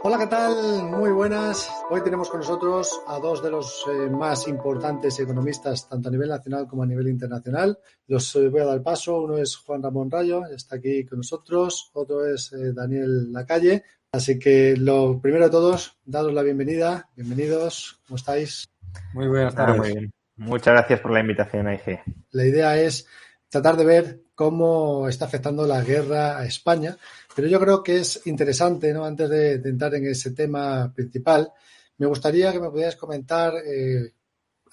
Hola, ¿qué tal? Muy buenas. Hoy tenemos con nosotros a dos de los más importantes economistas, tanto a nivel nacional como a nivel internacional. Los voy a dar paso. Uno es Juan Ramón Rayo, está aquí con nosotros. Otro es Daniel Lacalle. Así que lo primero de todos, daros la bienvenida. Bienvenidos. ¿Cómo estáis? Muy buenas Muy tardes. bien. Muchas gracias por la invitación, AIG. La idea es tratar de ver cómo está afectando la guerra a España, pero yo creo que es interesante, ¿no? Antes de entrar en ese tema principal, me gustaría que me pudieras comentar,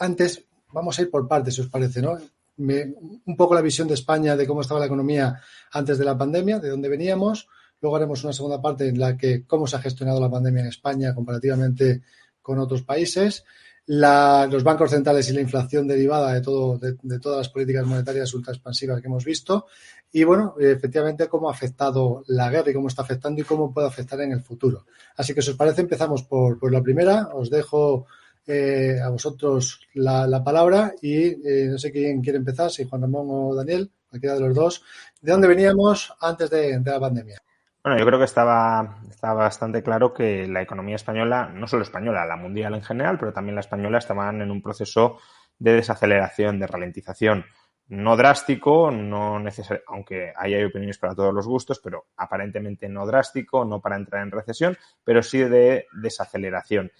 antes, vamos a ir por partes, si os parece, ¿no? Un poco la visión de España de cómo estaba la economía antes de la pandemia, de dónde veníamos. Luego haremos una segunda parte en la que cómo se ha gestionado la pandemia en España comparativamente con otros países. Los bancos centrales y la inflación derivada de todas las políticas monetarias ultra expansivas que hemos visto. Y bueno, efectivamente, cómo ha afectado la guerra y cómo está afectando y cómo puede afectar en el futuro. Así que, si os parece, empezamos por la primera. Os dejo a vosotros la palabra y no sé quién quiere empezar, si Juan Ramón o Daniel, cualquiera de los dos. ¿De dónde veníamos antes de la pandemia? Bueno, yo creo que estaba bastante claro que la economía española, no solo española, la mundial en general, pero también la española, estaban en un proceso de desaceleración, de ralentización. No drástico, no necesario, aunque ahí hay opiniones para todos los gustos, pero aparentemente no drástico, no para entrar en recesión, pero sí de desaceleración.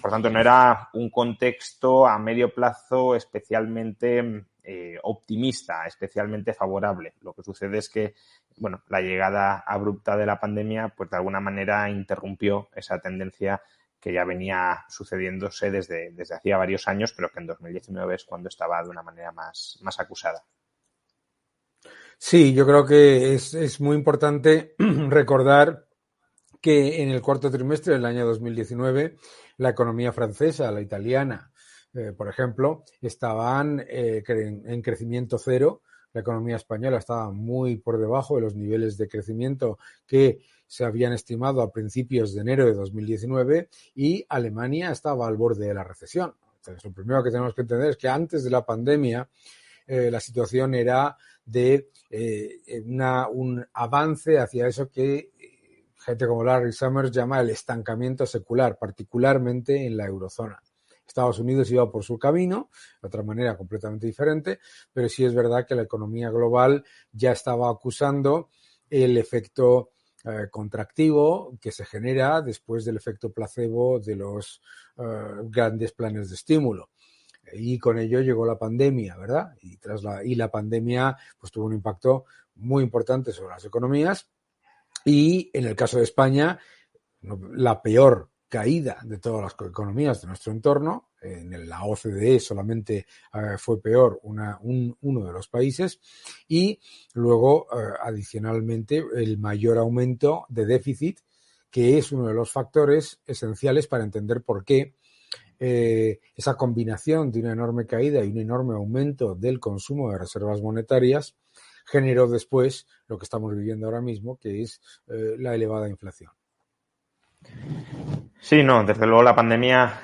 Por tanto, no era un contexto a medio plazo especialmente optimista, especialmente favorable. Lo que sucede es que, bueno, la llegada abrupta de la pandemia, pues de alguna manera interrumpió esa tendencia que ya venía sucediéndose desde hacía varios años, pero que en 2019 es cuando estaba de una manera más acusada. Sí, yo creo que es muy importante recordar que en el cuarto trimestre del año 2019 la economía francesa, la italiana, por ejemplo, estaban en crecimiento cero. La economía española estaba muy por debajo de los niveles de crecimiento que se habían estimado a principios de enero de 2019 y Alemania estaba al borde de la recesión. Entonces, lo primero que tenemos que entender es que antes de la pandemia la situación era de un avance hacia eso que gente como Larry Summers llama el estancamiento secular, particularmente en la eurozona. Estados Unidos iba por su camino, de otra manera completamente diferente, pero sí es verdad que la economía global ya estaba acusando el efecto contractivo que se genera después del efecto placebo de los grandes planes de estímulo. Y con ello llegó la pandemia, ¿verdad? Y la pandemia pues tuvo un impacto muy importante sobre las economías y en el caso de España, la peor caída de todas las economías de nuestro entorno. En la OCDE solamente fue peor uno de los países y luego adicionalmente el mayor aumento de déficit, que es uno de los factores esenciales para entender por qué esa combinación de una enorme caída y un enorme aumento del consumo de reservas monetarias generó después lo que estamos viviendo ahora mismo, que es la elevada inflación. Sí, no, desde luego la pandemia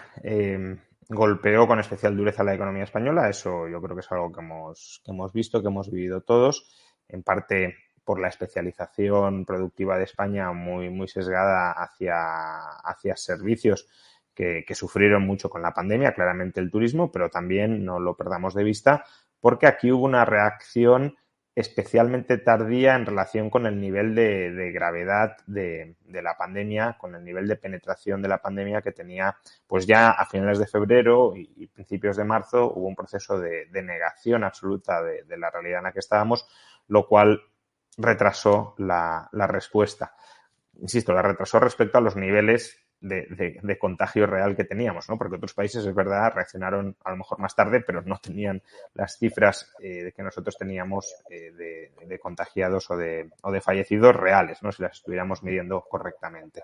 golpeó con especial dureza la economía española. Eso yo creo que es algo que hemos visto, que hemos vivido todos, en parte por la especialización productiva de España muy sesgada hacia servicios que sufrieron mucho con la pandemia, claramente el turismo, pero también no lo perdamos de vista porque aquí hubo una reacción especialmente tardía en relación con el nivel de gravedad de la pandemia, con el nivel de penetración de la pandemia que tenía, pues ya a finales de febrero y principios de marzo hubo un proceso de negación absoluta de la realidad en la que estábamos, lo cual retrasó la respuesta. Insisto, la retrasó respecto a los niveles de contagio real que teníamos, ¿no? Porque otros países, es verdad, reaccionaron a lo mejor más tarde, pero no tenían las cifras que nosotros teníamos de contagiados o de fallecidos reales, ¿no? Si las estuviéramos midiendo correctamente.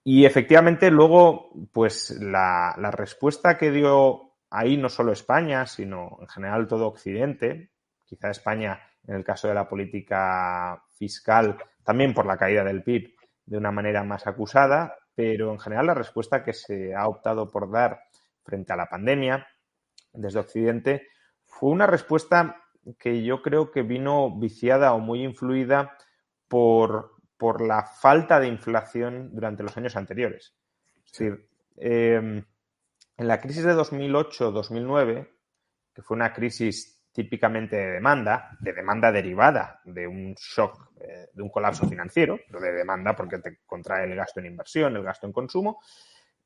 Y efectivamente, luego, pues la respuesta que dio ahí no solo España, sino en general todo Occidente, quizá España en el caso de la política fiscal, también por la caída del PIB, de una manera más acusada, pero en general la respuesta que se ha optado por dar frente a la pandemia desde Occidente fue una respuesta que yo creo que vino viciada o muy influida por por la falta de inflación durante los años anteriores. Es decir, en la crisis de 2008-2009, que fue una crisis típicamente de demanda derivada de un shock, de un colapso financiero, no de demanda porque te contrae el gasto en inversión, el gasto en consumo,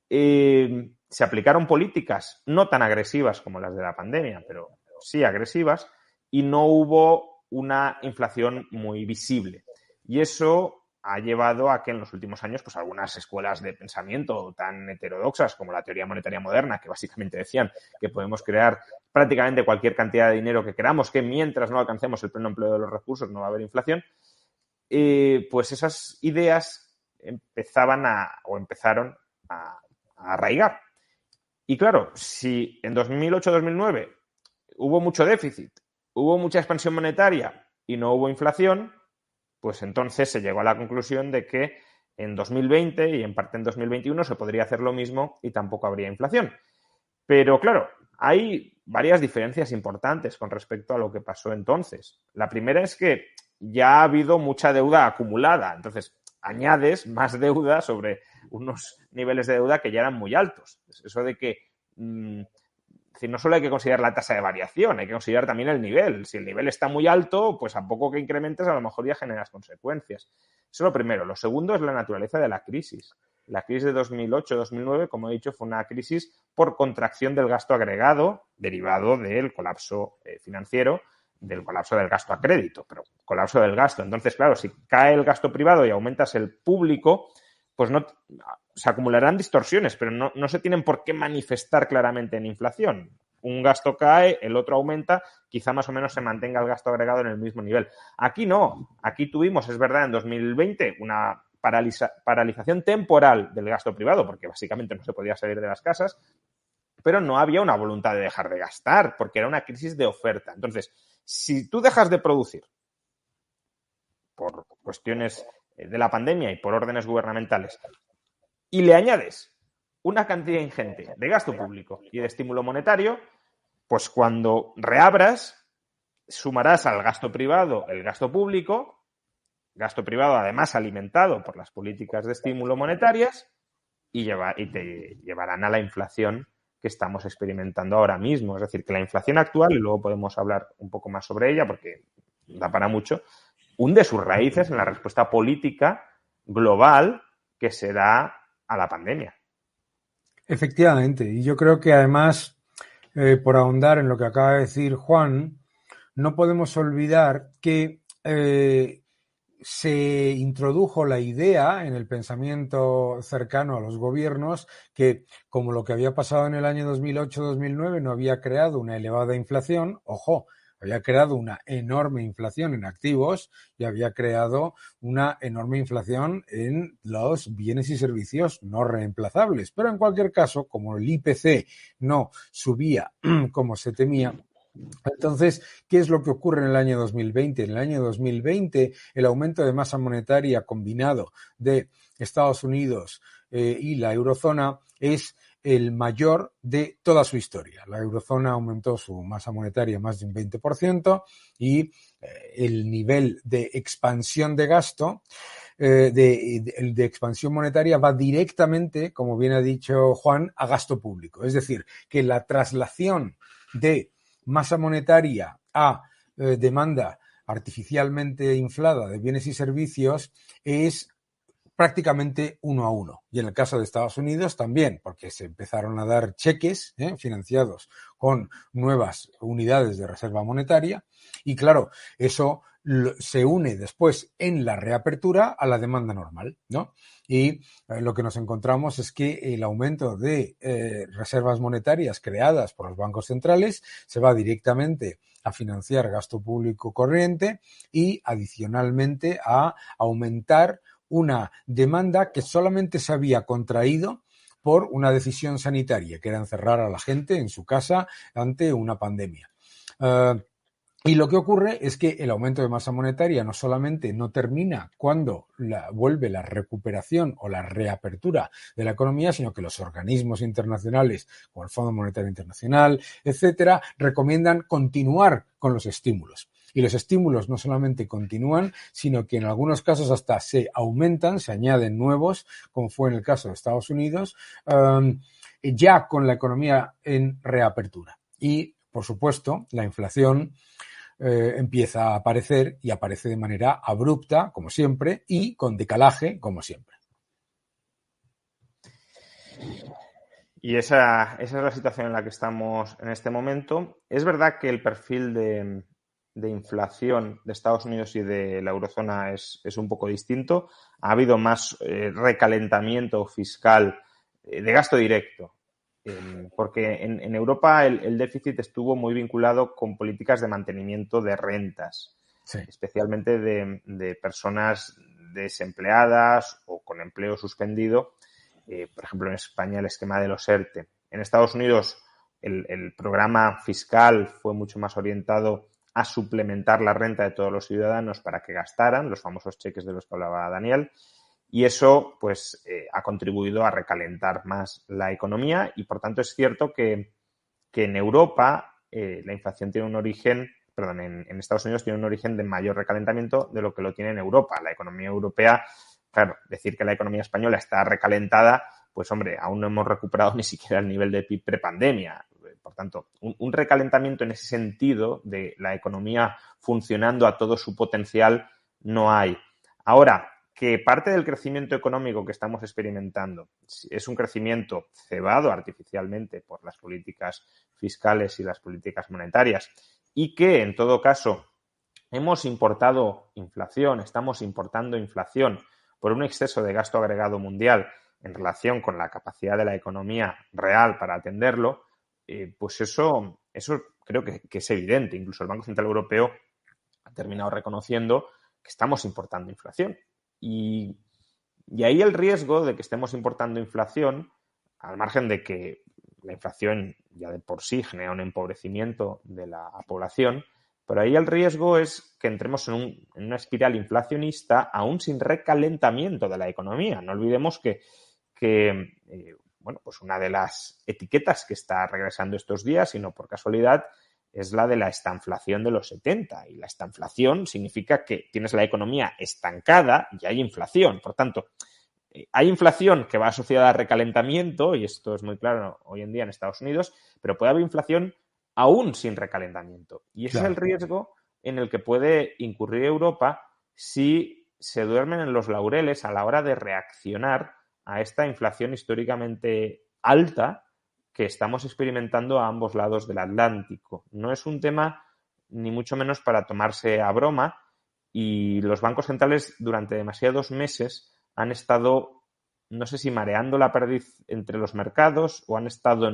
se aplicaron políticas no tan agresivas como las de la pandemia, pero sí agresivas, y no hubo una inflación muy visible. Y eso ha llevado a que en los últimos años, pues algunas escuelas de pensamiento tan heterodoxas como la teoría monetaria moderna, que básicamente decían que podemos crear prácticamente cualquier cantidad de dinero que queramos, que mientras no alcancemos el pleno empleo de los recursos no va a haber inflación, pues esas ideas empezaron a arraigar. Y claro, si en 2008-2009 hubo mucho déficit, hubo mucha expansión monetaria y no hubo inflación, pues entonces se llegó a la conclusión de que en 2020 y en parte en 2021 se podría hacer lo mismo y tampoco habría inflación. Pero claro, hay varias diferencias importantes con respecto a lo que pasó entonces. La primera es que ya ha habido mucha deuda acumulada, entonces añades más deuda sobre unos niveles de deuda que ya eran muy altos. Eso de que no solo hay que considerar la tasa de variación, hay que considerar también el nivel. Si el nivel está muy alto, pues a poco que incrementes a lo mejor ya generas consecuencias. Eso es lo primero. Lo segundo es la naturaleza de la crisis. La crisis de 2008-2009, como he dicho, fue una crisis por contracción del gasto agregado derivado del colapso financiero, del colapso del gasto a crédito, pero colapso del gasto. Entonces, claro, si cae el gasto privado y aumentas el público, pues no se acumularán distorsiones, pero no se tienen por qué manifestar claramente en inflación. Un gasto cae, el otro aumenta, quizá más o menos se mantenga el gasto agregado en el mismo nivel. Aquí no. Aquí tuvimos, es verdad, en 2020 una paralización temporal del gasto privado, porque básicamente no se podía salir de las casas, pero no había una voluntad de dejar de gastar, porque era una crisis de oferta. Entonces, si tú dejas de producir por cuestiones de la pandemia y por órdenes gubernamentales, y le añades una cantidad ingente de gasto público y de estímulo monetario, pues cuando reabras, sumarás al gasto privado el gasto público, gasto privado además alimentado por las políticas de estímulo monetarias, y te llevarán a la inflación que estamos experimentando ahora mismo. Es decir, que la inflación actual, y luego podemos hablar un poco más sobre ella porque da para mucho, hunde sus raíces en la respuesta política global que se da a la pandemia. Efectivamente, y yo creo que además, por ahondar en lo que acaba de decir Juan, no podemos olvidar que se introdujo la idea en el pensamiento cercano a los gobiernos que, como lo que había pasado en el año 2008-2009 no había creado una elevada inflación, ojo, había creado una enorme inflación en activos y había creado una enorme inflación en los bienes y servicios no reemplazables. Pero en cualquier caso, como el IPC no subía como se temía, entonces, ¿qué es lo que ocurre en el año 2020? En el año 2020, el aumento de masa monetaria combinado de Estados Unidos y la eurozona es el mayor de toda su historia. La eurozona aumentó su masa monetaria más de un 20% y el nivel de expansión de gasto, de expansión monetaria va directamente, como bien ha dicho Juan, a gasto público. Es decir, que la traslación de masa monetaria a demanda artificialmente inflada de bienes y servicios es prácticamente 1-1. Y en el caso de Estados Unidos también, porque se empezaron a dar cheques financiados con nuevas unidades de reserva monetaria y claro, eso se une después en la reapertura a la demanda normal, ¿no? Y lo que nos encontramos es que el aumento de reservas monetarias creadas por los bancos centrales se va directamente a financiar gasto público corriente y adicionalmente a aumentar una demanda que solamente se había contraído por una decisión sanitaria, que era encerrar a la gente en su casa ante una pandemia. Y lo que ocurre es que el aumento de masa monetaria no solamente no termina cuando vuelve la recuperación o la reapertura de la economía, sino que los organismos internacionales, como el Fondo Monetario Internacional, etcétera, recomiendan continuar con los estímulos. Y los estímulos no solamente continúan, sino que en algunos casos hasta se aumentan, se añaden nuevos, como fue en el caso de Estados Unidos, ya con la economía en reapertura. Y, por supuesto, la inflación empieza a aparecer y aparece de manera abrupta, como siempre, y con decalaje, como siempre. Y esa es la situación en la que estamos en este momento. Es verdad que el perfil de inflación de Estados Unidos y de la eurozona es un poco distinto. Ha habido más recalentamiento fiscal de gasto directo, porque en Europa el déficit estuvo muy vinculado con políticas de mantenimiento de rentas, sí, especialmente de personas desempleadas o con empleo suspendido. Por ejemplo, en España el esquema de los ERTE. En Estados Unidos el programa fiscal fue mucho más orientado a suplementar la renta de todos los ciudadanos para que gastaran, los famosos cheques de los que hablaba Daniel, y eso pues ha contribuido a recalentar más la economía y por tanto es cierto que en Europa la inflación tiene un origen, perdón, en Estados Unidos tiene un origen de mayor recalentamiento de lo que lo tiene en Europa. La economía europea, claro, decir que la economía española está recalentada, pues hombre, aún no hemos recuperado ni siquiera el nivel de PIB prepandemia. Por tanto, un recalentamiento en ese sentido de la economía funcionando a todo su potencial no hay. Ahora, que parte del crecimiento económico que estamos experimentando es un crecimiento cebado artificialmente por las políticas fiscales y las políticas monetarias y que, en todo caso, hemos importado inflación, estamos importando inflación por un exceso de gasto agregado mundial en relación con la capacidad de la economía real para atenderlo, pues eso creo que es evidente. Incluso el Banco Central Europeo ha terminado reconociendo que estamos importando inflación. Y ahí el riesgo de que estemos importando inflación, al margen de que la inflación ya de por sí genera un empobrecimiento de la población, pero ahí el riesgo es que entremos en una espiral inflacionista aún sin recalentamiento de la economía. No olvidemos que bueno, pues una de las etiquetas que está regresando estos días, y no por casualidad, es la de la estanflación de los 70. Y la estanflación significa que tienes la economía estancada y hay inflación. Por tanto, hay inflación que va asociada a recalentamiento, y esto es muy claro hoy en día en Estados Unidos, pero puede haber inflación aún sin recalentamiento. Y ese es el riesgo en el que puede incurrir Europa si se duermen en los laureles a la hora de reaccionar a esta inflación históricamente alta que estamos experimentando a ambos lados del Atlántico. No es un tema ni mucho menos para tomarse a broma, y los bancos centrales durante demasiados meses han estado, no sé si mareando la perdiz entre los mercados o han estado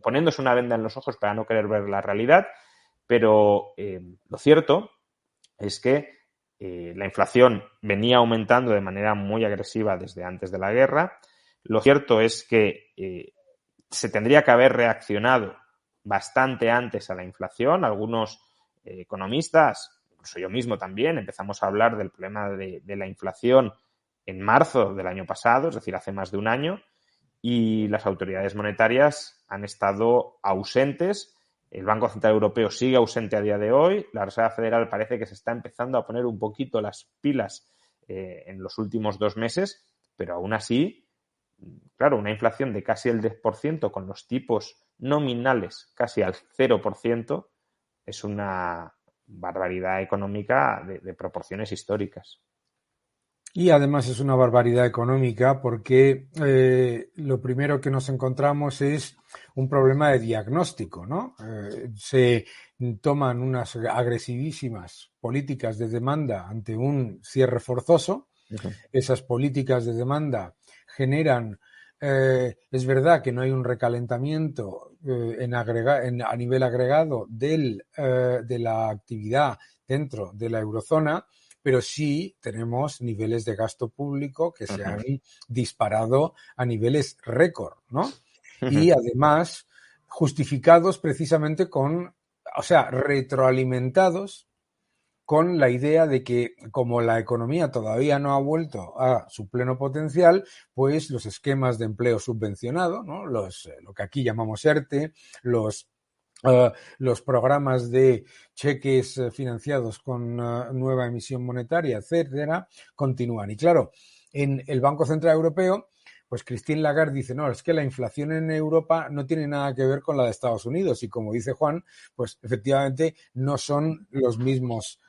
poniéndose una venda en los ojos para no querer ver la realidad, pero lo cierto es que la inflación venía aumentando de manera muy agresiva desde antes de la guerra. Lo cierto es que se tendría que haber reaccionado bastante antes a la inflación. Algunos economistas, incluso yo mismo también, empezamos a hablar del problema de la inflación en marzo del año pasado, es decir, hace más de un año, y las autoridades monetarias han estado ausentes. El Banco Central Europeo sigue ausente a día de hoy. La Reserva Federal parece que se está empezando a poner un poquito las pilas en los últimos 2 meses, pero aún así, claro, una inflación de casi el 10% con los tipos nominales casi al 0% es una barbaridad económica de proporciones históricas. Y además es una barbaridad económica porque lo primero que nos encontramos es un problema de diagnóstico, ¿no? Se toman unas agresivísimas políticas de demanda ante un cierre forzoso. Uh-huh. Esas políticas de demanda generan, es verdad que no hay un recalentamiento a nivel agregado de la actividad dentro de la eurozona, pero sí tenemos niveles de gasto público que se han disparado a niveles récord, ¿no? Y además justificados precisamente retroalimentados con la idea de que como la economía todavía no ha vuelto a su pleno potencial, pues los esquemas de empleo subvencionado, ¿no? Lo que aquí llamamos ERTE, los los programas de cheques financiados con nueva emisión monetaria, etcétera, continúan. Y claro, en el Banco Central Europeo, pues Christine Lagarde dice, no, es que la inflación en Europa no tiene nada que ver con la de Estados Unidos. Y como dice Juan, pues efectivamente no son los mismos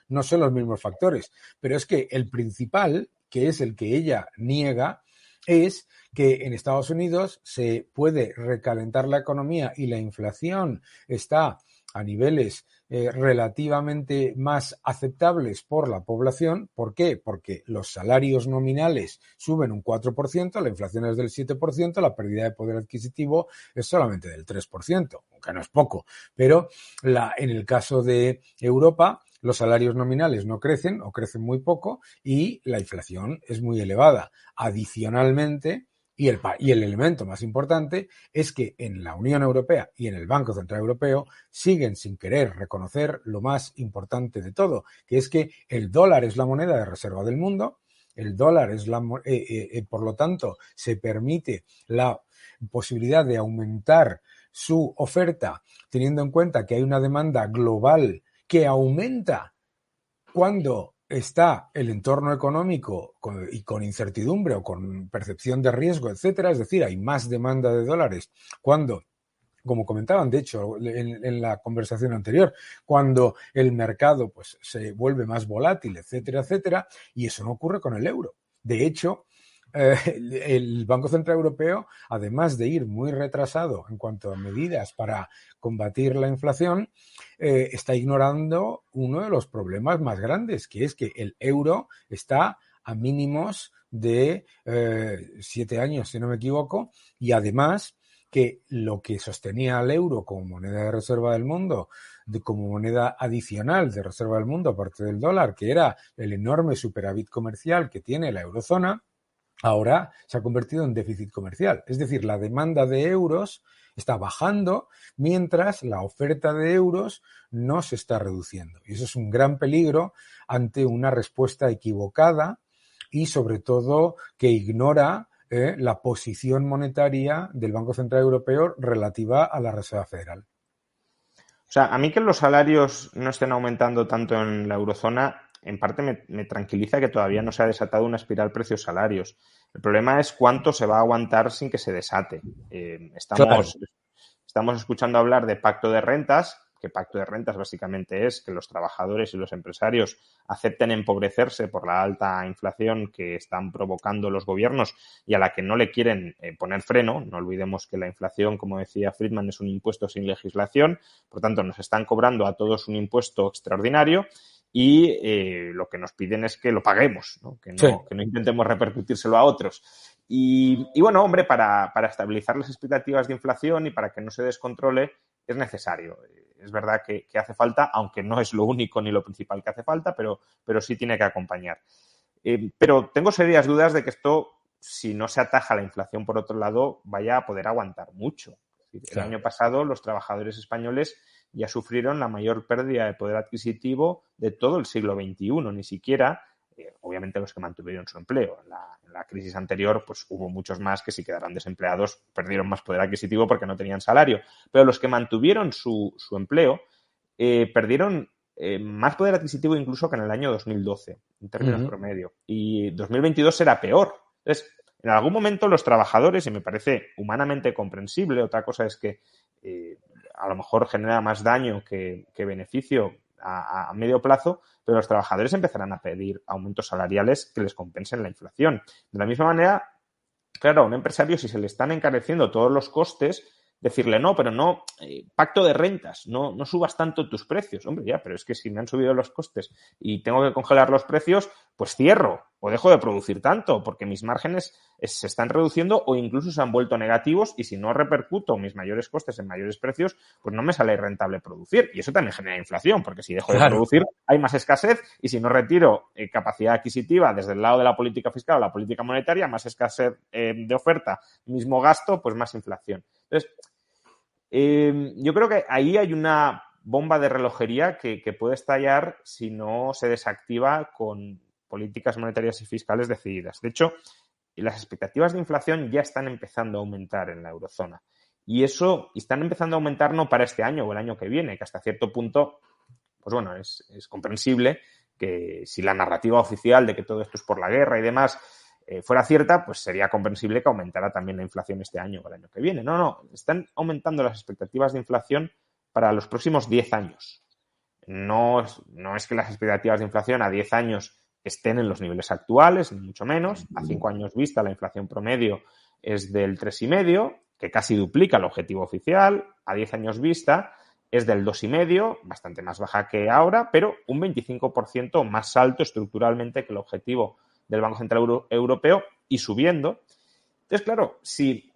factores. Pero es que el principal, que es el que ella niega, es que en Estados Unidos se puede recalentar la economía y la inflación está a niveles relativamente más aceptables por la población. ¿Por qué? Porque los salarios nominales suben un 4%, la inflación es del 7%, la pérdida de poder adquisitivo es solamente del 3%, aunque no es poco. Pero en el caso de Europa, los salarios nominales no crecen o crecen muy poco y la inflación es muy elevada. Adicionalmente, y el elemento más importante es que en la Unión Europea y en el Banco Central Europeo siguen sin querer reconocer lo más importante de todo, que es que el dólar es la moneda de reserva del mundo, el dólar es por lo tanto, se permite la posibilidad de aumentar su oferta teniendo en cuenta que hay una demanda global que aumenta cuando está el entorno económico y con incertidumbre o con percepción de riesgo, etcétera, es decir, hay más demanda de dólares cuando, como comentaban, de hecho, en la conversación anterior, cuando el mercado pues se vuelve más volátil, etcétera, etcétera, y eso no ocurre con el euro. De hecho, el Banco Central Europeo, además de ir muy retrasado en cuanto a medidas para combatir la inflación, está ignorando uno de los problemas más grandes, que es que el euro está a mínimos de 7 años, si no me equivoco, y además que lo que sostenía al euro como moneda de reserva del mundo, como moneda adicional de reserva del mundo, aparte del dólar, que era el enorme superávit comercial que tiene la eurozona, ahora se ha convertido en déficit comercial. Es decir, la demanda de euros está bajando mientras la oferta de euros no se está reduciendo. Y eso es un gran peligro ante una respuesta equivocada y sobre todo que ignora la posición monetaria del Banco Central Europeo relativa a la Reserva Federal. O sea, a mí que los salarios no estén aumentando tanto en la eurozona, en parte me tranquiliza que todavía no se ha desatado una espiral precios-salarios. El problema es cuánto se va a aguantar sin que se desate. Estamos escuchando hablar de pacto de rentas, que pacto de rentas básicamente es que los trabajadores y los empresarios acepten empobrecerse por la alta inflación que están provocando los gobiernos y a la que no le quieren poner freno. No olvidemos que la inflación, como decía Friedman, es un impuesto sin legislación. Por tanto, nos están cobrando a todos un impuesto extraordinario y lo que nos piden es que lo paguemos, ¿no? Que no intentemos repercutírselo a otros. Y bueno, hombre, para estabilizar las expectativas de inflación y para que no se descontrole, es necesario. Es verdad que hace falta, aunque no es lo único ni lo principal que hace falta, pero sí tiene que acompañar. Pero tengo serias dudas de que esto, si no se ataja la inflación por otro lado, vaya a poder aguantar mucho. El año pasado los trabajadores españoles ya sufrieron la mayor pérdida de poder adquisitivo de todo el siglo XXI, ni siquiera, obviamente, los que mantuvieron su empleo. En la crisis anterior, pues hubo muchos más que si quedaron desempleados perdieron más poder adquisitivo porque no tenían salario. Pero los que mantuvieron su empleo perdieron más poder adquisitivo incluso que en el año 2012, en términos promedio. Y 2022 será peor. Entonces, en algún momento los trabajadores, y me parece humanamente comprensible, otra cosa es que a lo mejor genera más daño que beneficio a medio plazo, pero los trabajadores empezarán a pedir aumentos salariales que les compensen la inflación. De la misma manera, claro, a un empresario, si se le están encareciendo todos los costes, decirle no, pero no, pacto de rentas, no subas tanto tus precios. Hombre, ya, pero es que si me han subido los costes y tengo que congelar los precios, pues cierro o dejo de producir tanto porque mis márgenes se están reduciendo o incluso se han vuelto negativos y si no repercuto mis mayores costes en mayores precios, pues no me sale rentable producir. Y eso también genera inflación, porque si dejo de producir hay más escasez y si no retiro capacidad adquisitiva desde el lado de la política fiscal o la política monetaria, más escasez de oferta, mismo gasto, pues más inflación. Entonces, yo creo que ahí hay una bomba de relojería que puede estallar si no se desactiva con políticas monetarias y fiscales decididas. De hecho, las expectativas de inflación ya están empezando a aumentar en la eurozona. Y eso están empezando a aumentar no para este año o el año que viene, que hasta cierto punto, pues bueno, es comprensible que si la narrativa oficial de que todo esto es por la guerra y demás fuera cierta, pues sería comprensible que aumentara también la inflación este año o el año que viene. No, están aumentando las expectativas de inflación para los próximos 10 años. No es que las expectativas de inflación a 10 años estén en los niveles actuales, ni mucho menos. A 5 años vista la inflación promedio es del 3,5, que casi duplica el objetivo oficial. A 10 años vista es del 2,5, bastante más baja que ahora, pero un 25% más alto estructuralmente que el objetivo del Banco Central Europeo y subiendo. Entonces, claro, si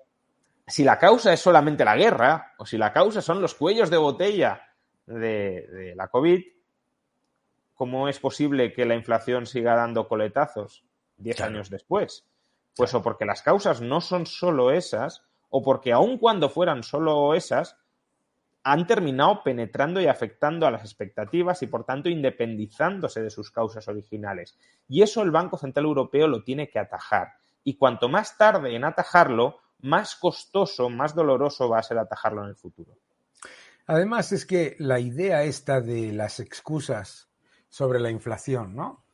la causa es solamente la guerra o si la causa son los cuellos de botella de la COVID, ¿cómo es posible que la inflación siga dando coletazos 10 años después? Pues o porque las causas no son solo esas, o porque aun cuando fueran solo esas, han terminado penetrando y afectando a las expectativas y, por tanto, independizándose de sus causas originales. Y eso el Banco Central Europeo lo tiene que atajar. Y cuanto más tarde en atajarlo, más costoso, más doloroso va a ser atajarlo en el futuro. Además, es que la idea esta de las excusas sobre la inflación, ¿no?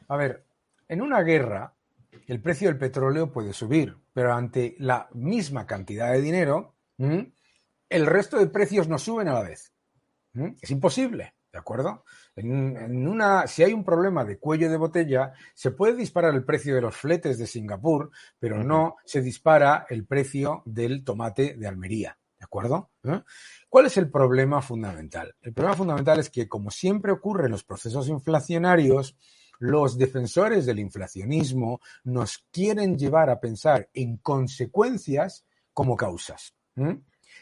A ver, en una guerra, el precio del petróleo puede subir, pero ante la misma cantidad de dinero, el resto de precios no suben a la vez. Es imposible, ¿de acuerdo? Si hay un problema de cuello de botella, se puede disparar el precio de los fletes de Singapur, pero no se dispara el precio del tomate de Almería, ¿de acuerdo? ¿Cuál es el problema fundamental? El problema fundamental es que, como siempre ocurre en los procesos inflacionarios, los defensores del inflacionismo nos quieren llevar a pensar en consecuencias como causas.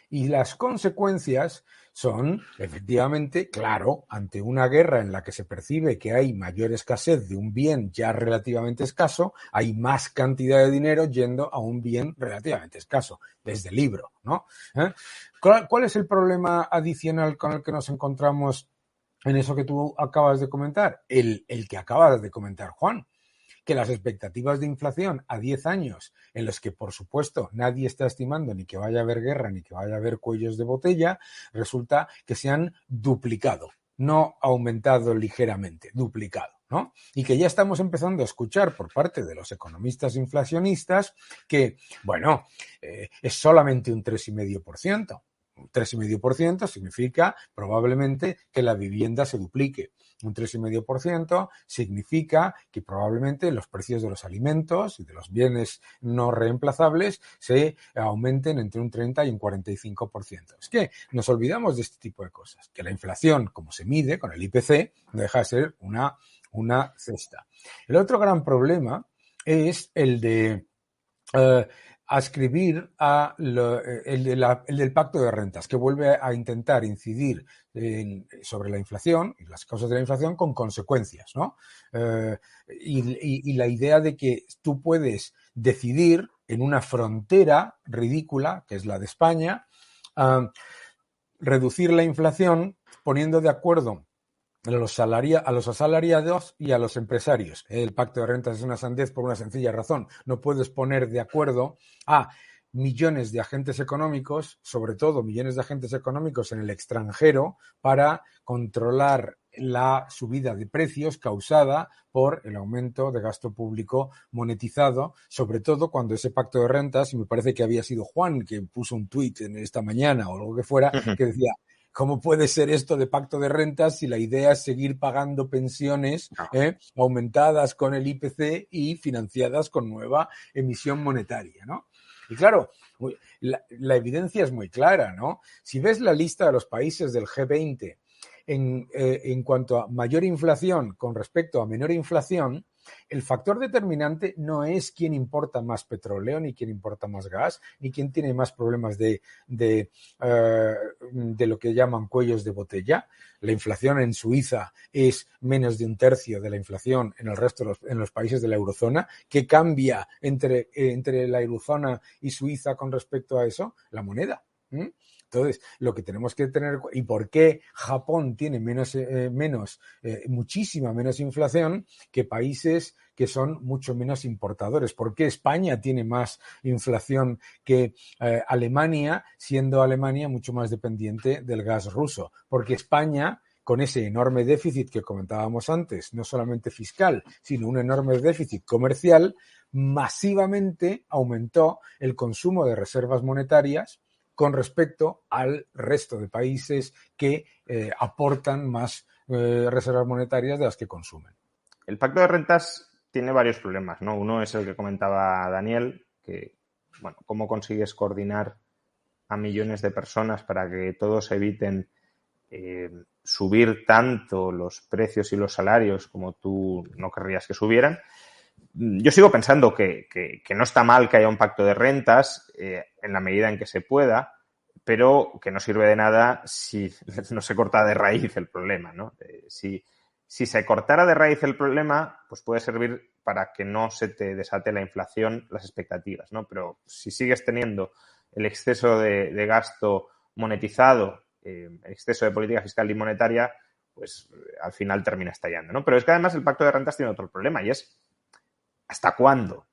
Y las consecuencias son, efectivamente, claro, ante una guerra en la que se percibe que hay mayor escasez de un bien ya relativamente escaso, hay más cantidad de dinero yendo a un bien relativamente escaso, desde el libro, ¿no? ¿Cuál es el problema adicional con el que nos encontramos en eso que tú acabas de comentar? El que acabas de comentar, Juan. Que las expectativas de inflación a 10 años, en los que, por supuesto, nadie está estimando ni que vaya a haber guerra ni que vaya a haber cuellos de botella, resulta que se han duplicado, no aumentado ligeramente, duplicado, ¿no? Y que ya estamos empezando a escuchar por parte de los economistas inflacionistas que, bueno, es solamente un 3,5%. Un 3,5% significa probablemente que la vivienda se duplique. Un 3,5% significa que probablemente los precios de los alimentos y de los bienes no reemplazables se aumenten entre un 30 y un 45%. Es que nos olvidamos de este tipo de cosas, que la inflación, como se mide con el IPC, no deja de ser una cesta. El otro gran problema es el de ascribir el del pacto de rentas, que vuelve a intentar incidir sobre la inflación y las causas de la inflación con consecuencias, ¿no? Y la idea de que tú puedes decidir en una frontera ridícula, que es la de España, reducir la inflación poniendo de acuerdo a los asalariados y a los empresarios. El pacto de rentas es una sandez por una sencilla razón. No puedes poner de acuerdo a millones de agentes económicos, sobre todo millones de agentes económicos en el extranjero, para controlar la subida de precios causada por el aumento de gasto público monetizado, sobre todo cuando ese pacto de rentas, y me parece que había sido Juan que puso un tuit en esta mañana o algo que fuera, que decía: ¿cómo puede ser esto de pacto de rentas si la idea es seguir pagando pensiones aumentadas con el IPC y financiadas con nueva emisión monetaria, ¿no? Y claro, la evidencia es muy clara, ¿no? Si ves la lista de los países del G20 en cuanto a mayor inflación con respecto a menor inflación, el factor determinante no es quién importa más petróleo, ni quién importa más gas, ni quién tiene más problemas de lo que llaman cuellos de botella. La inflación en Suiza es menos de un tercio de la inflación en el resto en los países de la eurozona. ¿Qué cambia entre la eurozona y Suiza con respecto a eso? La moneda. Entonces, lo que tenemos que tener, y por qué Japón tiene muchísima menos inflación que países que son mucho menos importadores. ¿Por qué España tiene más inflación que Alemania, siendo Alemania mucho más dependiente del gas ruso? Porque España, con ese enorme déficit que comentábamos antes, no solamente fiscal, sino un enorme déficit comercial, masivamente aumentó el consumo de reservas monetarias con respecto al resto de países que aportan más reservas monetarias de las que consumen. El pacto de rentas tiene varios problemas, ¿no? Uno es el que comentaba Daniel, que, bueno, ¿cómo consigues coordinar a millones de personas para que todos eviten subir tanto los precios y los salarios como tú no querrías que subieran? Yo sigo pensando que no está mal que haya un pacto de rentas en la medida en que se pueda, pero que no sirve de nada si no se corta de raíz el problema, ¿no? Si se cortara de raíz el problema, pues puede servir para que no se te desate la inflación, las expectativas, ¿no? Pero si sigues teniendo el exceso de gasto monetizado, el exceso de política fiscal y monetaria, pues al final termina estallando, ¿no? Pero es que además el pacto de rentas tiene otro problema y es ¿hasta cuándo?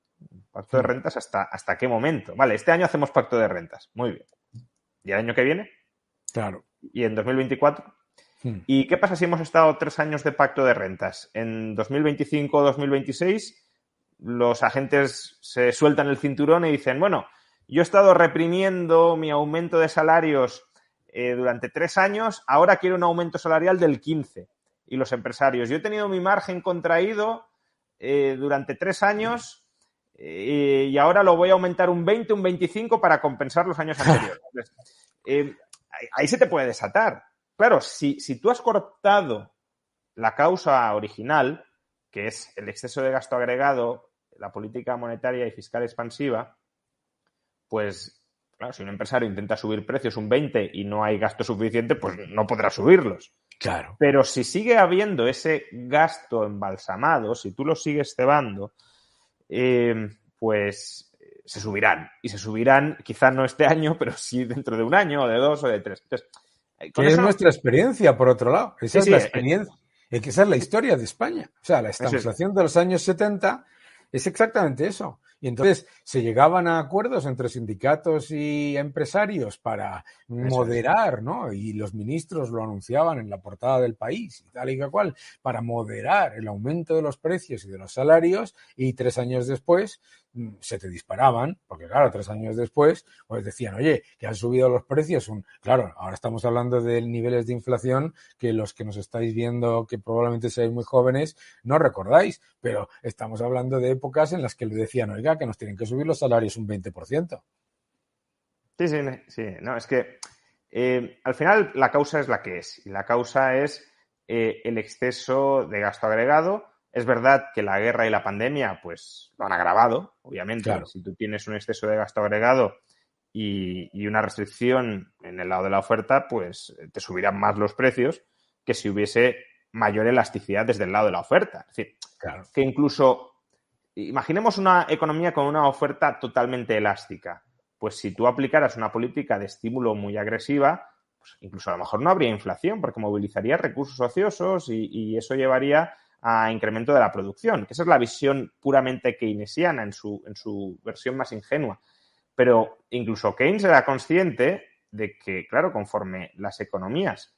¿Pacto de rentas hasta qué momento? Vale, este año hacemos pacto de rentas. Muy bien. ¿Y el año que viene? Claro. ¿Y en 2024? ¿Y qué pasa si hemos estado 3 años de pacto de rentas? En 2025 o 2026 los agentes se sueltan el cinturón y dicen, bueno, yo he estado reprimiendo mi aumento de salarios durante 3 años, ahora quiero un aumento salarial del 15%. Y los empresarios, yo he tenido mi margen contraído durante 3 años y ahora lo voy a aumentar un 20, un 25 para compensar los años anteriores. Entonces, ahí se te puede desatar. Claro, si tú has cortado la causa original, que es el exceso de gasto agregado, la política monetaria y fiscal expansiva, pues, claro, si un empresario intenta subir precios un 20 y no hay gasto suficiente, pues no podrá subirlos. Claro. Pero si sigue habiendo ese gasto embalsamado, si tú lo sigues cebando, pues se subirán. Y se subirán, quizá no este año, pero sí dentro de 1 año, o de 2, o de 3. Entonces, que es nuestra experiencia, por otro lado. Esa es la experiencia. Esa es la historia de España. O sea, la estanflación de los años 70 es exactamente eso. Y entonces se llegaban a acuerdos entre sindicatos y empresarios para moderar, ¿no? Y los ministros lo anunciaban en la portada del País y tal y cual, para moderar el aumento de los precios y de los salarios, y 3 años después se te disparaban, porque claro, 3 años después pues decían, oye, que han subido los precios. Claro, ahora estamos hablando de niveles de inflación que los que nos estáis viendo, que probablemente seáis muy jóvenes, no recordáis, pero estamos hablando de épocas en las que le decían, oiga, que nos tienen que subir los salarios un 20%. Sí. No, es que al final la causa es la que es. Y la causa es el exceso de gasto agregado. Es verdad que la guerra y la pandemia pues lo han agravado, obviamente. Claro. Si tú tienes un exceso de gasto agregado y una restricción en el lado de la oferta, pues te subirán más los precios que si hubiese mayor elasticidad desde el lado de la oferta. Es decir, claro, que incluso imaginemos una economía con una oferta totalmente elástica. Pues si tú aplicaras una política de estímulo muy agresiva, pues incluso a lo mejor no habría inflación porque movilizaría recursos ociosos y eso llevaría a incremento de la producción, que esa es la visión puramente keynesiana en su versión más ingenua. Pero incluso Keynes era consciente de que, claro, conforme las economías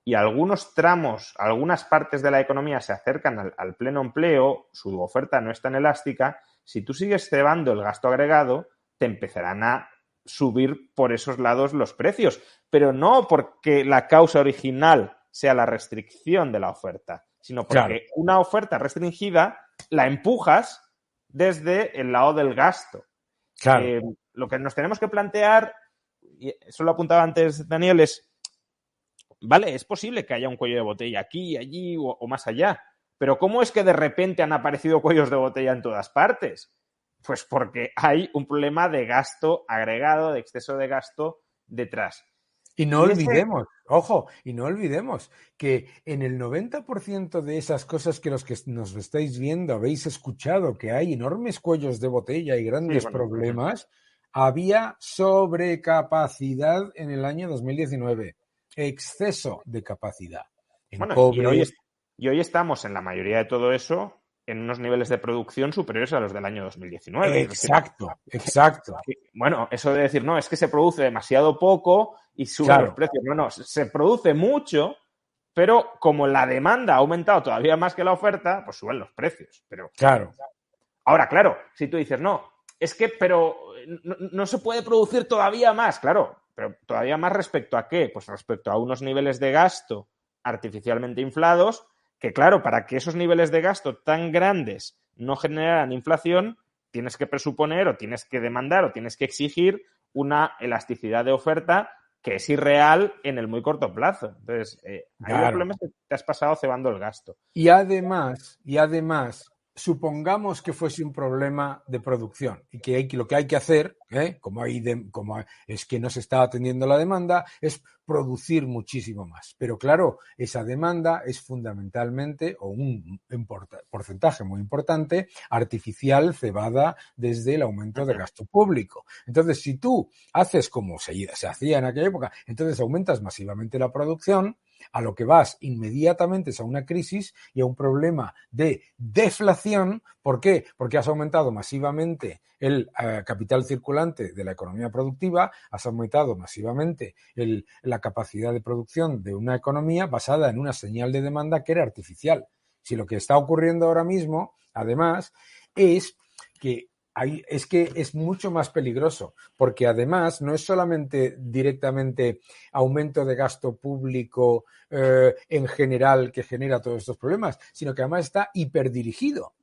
y algunos tramos, algunas partes de la economía se acercan al pleno empleo, su oferta no es tan elástica, si tú sigues cebando el gasto agregado, te empezarán a subir por esos lados los precios, pero no porque la causa original sea la restricción de la oferta, sino porque una oferta restringida la empujas desde el lado del gasto. Claro. Lo que nos tenemos que plantear, y eso lo apuntaba antes Daniel, es, vale, es posible que haya un cuello de botella aquí, allí o más allá, pero ¿cómo es que de repente han aparecido cuellos de botella en todas partes? Pues porque hay un problema de gasto agregado, de exceso de gasto detrás. Y no olvidemos, ojo, y no olvidemos que en el 90% de esas cosas que los que nos estáis viendo habéis escuchado que hay enormes cuellos de botella y grandes problemas, Había sobrecapacidad en el año 2019, exceso de capacidad en Bueno, cobre. y hoy estamos en la mayoría de todo eso en unos niveles de producción superiores a los del año 2019. Es decir, Exacto. bueno, eso de decir, no, es que se produce demasiado poco y suben los Claro, precios. No, se produce mucho, pero como la demanda ha aumentado todavía más que la oferta, pues suben los precios. Pero claro. ahora, claro, si tú dices, no, es que, pero no se puede producir todavía más, claro, pero todavía más respecto a qué? Pues respecto a unos niveles de gasto artificialmente inflados, que claro, para que esos niveles de gasto tan grandes no generaran inflación, tienes que presuponer o tienes que demandar o tienes que exigir una elasticidad de oferta que es irreal en el muy corto plazo. Entonces, ahí el problema es que te has pasado cebando el gasto. Y además, supongamos que fuese un problema de producción y que lo que hay que hacer, como es que no se está atendiendo la demanda, es producir muchísimo más. Pero claro, esa demanda es fundamentalmente, o un porcentaje muy importante, artificial, cebada desde el aumento de gasto público. Entonces, si tú haces como se hacía en aquella época, entonces aumentas masivamente la producción, a lo que vas inmediatamente es a una crisis y a un problema de deflación. ¿Por qué? Porque has aumentado masivamente el capital circulante de la economía productiva, has aumentado masivamente la capacidad de producción de una economía basada en una señal de demanda que era artificial. Si lo que está ocurriendo ahora mismo, además, es que es mucho más peligroso, porque además no es solamente directamente aumento de gasto público en general que genera todos estos problemas, sino que además está hiperdirigido.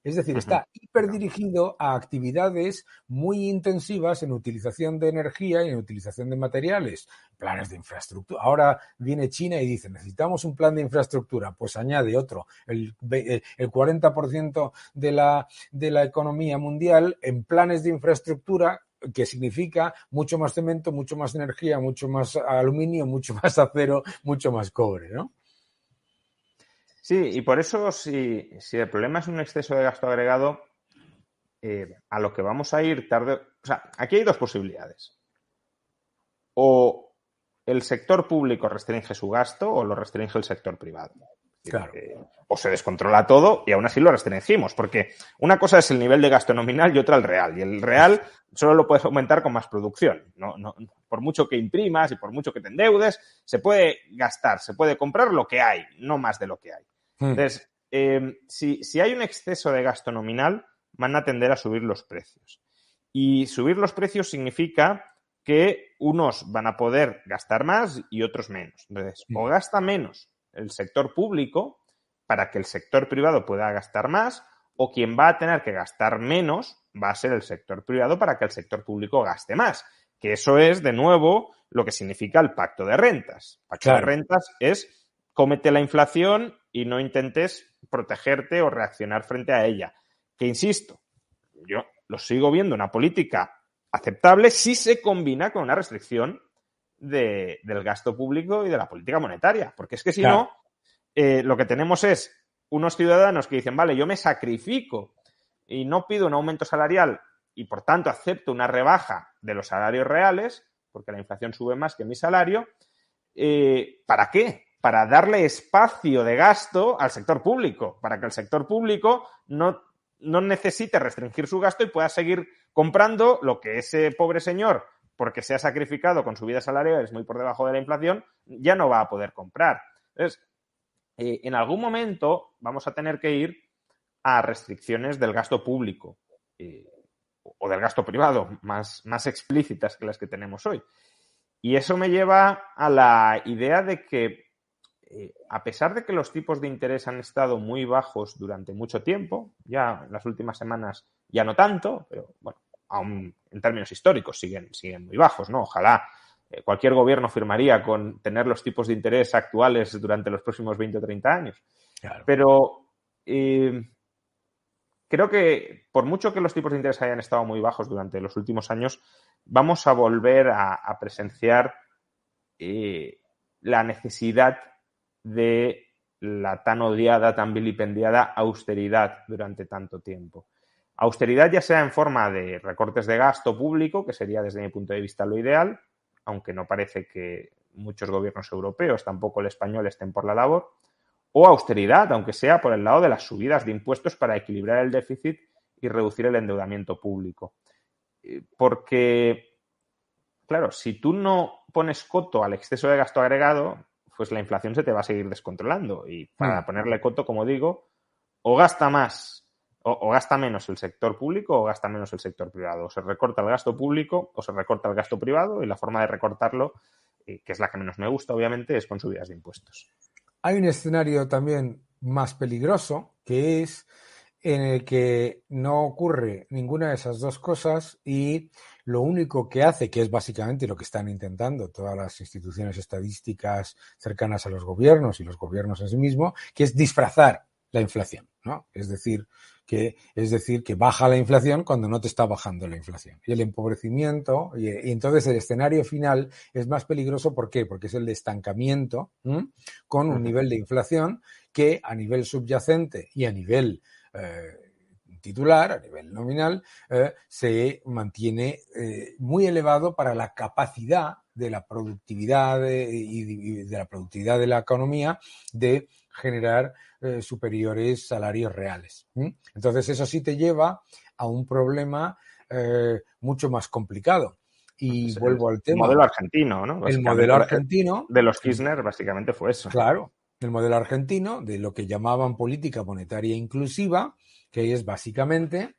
Es decir, está hiperdirigido a actividades muy intensivas en utilización de energía y en utilización de materiales, planes de infraestructura. Ahora viene China y dice, necesitamos un plan de infraestructura, pues añade otro, el 40% de la economía mundial en planes de infraestructura, que significa mucho más cemento, mucho más energía, mucho más aluminio, mucho más acero, mucho más cobre, ¿no? Sí, y por eso si el problema es un exceso de gasto agregado, a lo que vamos a ir tarde... O sea, aquí hay dos posibilidades. O el sector público restringe su gasto o lo restringe el sector privado. Claro. O se descontrola todo y aún así lo restringimos, porque una cosa es el nivel de gasto nominal y otra el real. Y el real solo lo puedes aumentar con más producción. No, por mucho que imprimas y por mucho que te endeudes, se puede gastar, se puede comprar lo que hay, no más de lo que hay. Entonces, si hay un exceso de gasto nominal, van a tender a subir los precios. Y subir los precios significa que unos van a poder gastar más y otros menos. Entonces, o gasta menos el sector público para que el sector privado pueda gastar más, o quien va a tener que gastar menos va a ser el sector privado para que el sector público gaste más. Que eso es, de nuevo, lo que significa el pacto de rentas. El pacto de rentas es cómete la inflación y no intentes protegerte o reaccionar frente a ella. Que, insisto, yo lo sigo viendo una política aceptable si se combina con una restricción del gasto público y de la política monetaria. Porque es que si no, lo que tenemos es unos ciudadanos que dicen, vale, yo me sacrifico y no pido un aumento salarial y por tanto acepto una rebaja de los salarios reales, porque la inflación sube más que mi salario. ¿Para qué? Para darle espacio de gasto al sector público, para que el sector público no necesite restringir su gasto y pueda seguir comprando lo que ese pobre señor, porque se ha sacrificado con subidas salariales muy por debajo de la inflación, ya no va a poder comprar. Entonces, en algún momento vamos a tener que ir a restricciones del gasto público o del gasto privado, más explícitas que las que tenemos hoy. Y eso me lleva a la idea de que, a pesar de que los tipos de interés han estado muy bajos durante mucho tiempo, ya en las últimas semanas ya no tanto, pero bueno, aún en términos históricos siguen muy bajos, ¿no? Ojalá cualquier gobierno firmaría con tener los tipos de interés actuales durante los próximos 20 o 30 años. Claro. Pero creo que por mucho que los tipos de interés hayan estado muy bajos durante los últimos años, vamos a volver a presenciar la necesidad de la tan odiada, tan vilipendiada austeridad durante tanto tiempo. Austeridad ya sea en forma de recortes de gasto público, que sería desde mi punto de vista lo ideal, aunque no parece que muchos gobiernos europeos, tampoco el español, estén por la labor, o austeridad, aunque sea por el lado de las subidas de impuestos para equilibrar el déficit y reducir el endeudamiento público. Porque, claro, si tú no pones coto al exceso de gasto agregado, pues la inflación se te va a seguir descontrolando. Y para ponerle coto, como digo, o gasta más o gasta menos el sector público o gasta menos el sector privado. O se recorta el gasto público o se recorta el gasto privado, y la forma de recortarlo, que es la que menos me gusta, obviamente, es con subidas de impuestos. Hay un escenario también más peligroso, que es en el que no ocurre ninguna de esas dos cosas y lo único que hace, que es básicamente lo que están intentando todas las instituciones estadísticas cercanas a los gobiernos y los gobiernos en sí mismos, que es disfrazar la inflación, ¿no? Es decir, que baja la inflación cuando no te está bajando la inflación. Y el empobrecimiento, y entonces el escenario final es más peligroso. ¿Por qué? Porque es el de estancamiento, con un nivel de inflación que a nivel subyacente y a nivel titular, a nivel nominal, se mantiene muy elevado para la capacidad de la productividad y de la productividad de la economía de generar superiores salarios reales. Entonces eso sí te lleva a un problema mucho más complicado. Y Es vuelvo al el tema. modelo argentino, ¿no? El modelo argentino. De los Kirchner, básicamente fue eso. Claro, el modelo argentino de lo que llamaban política monetaria inclusiva, que es básicamente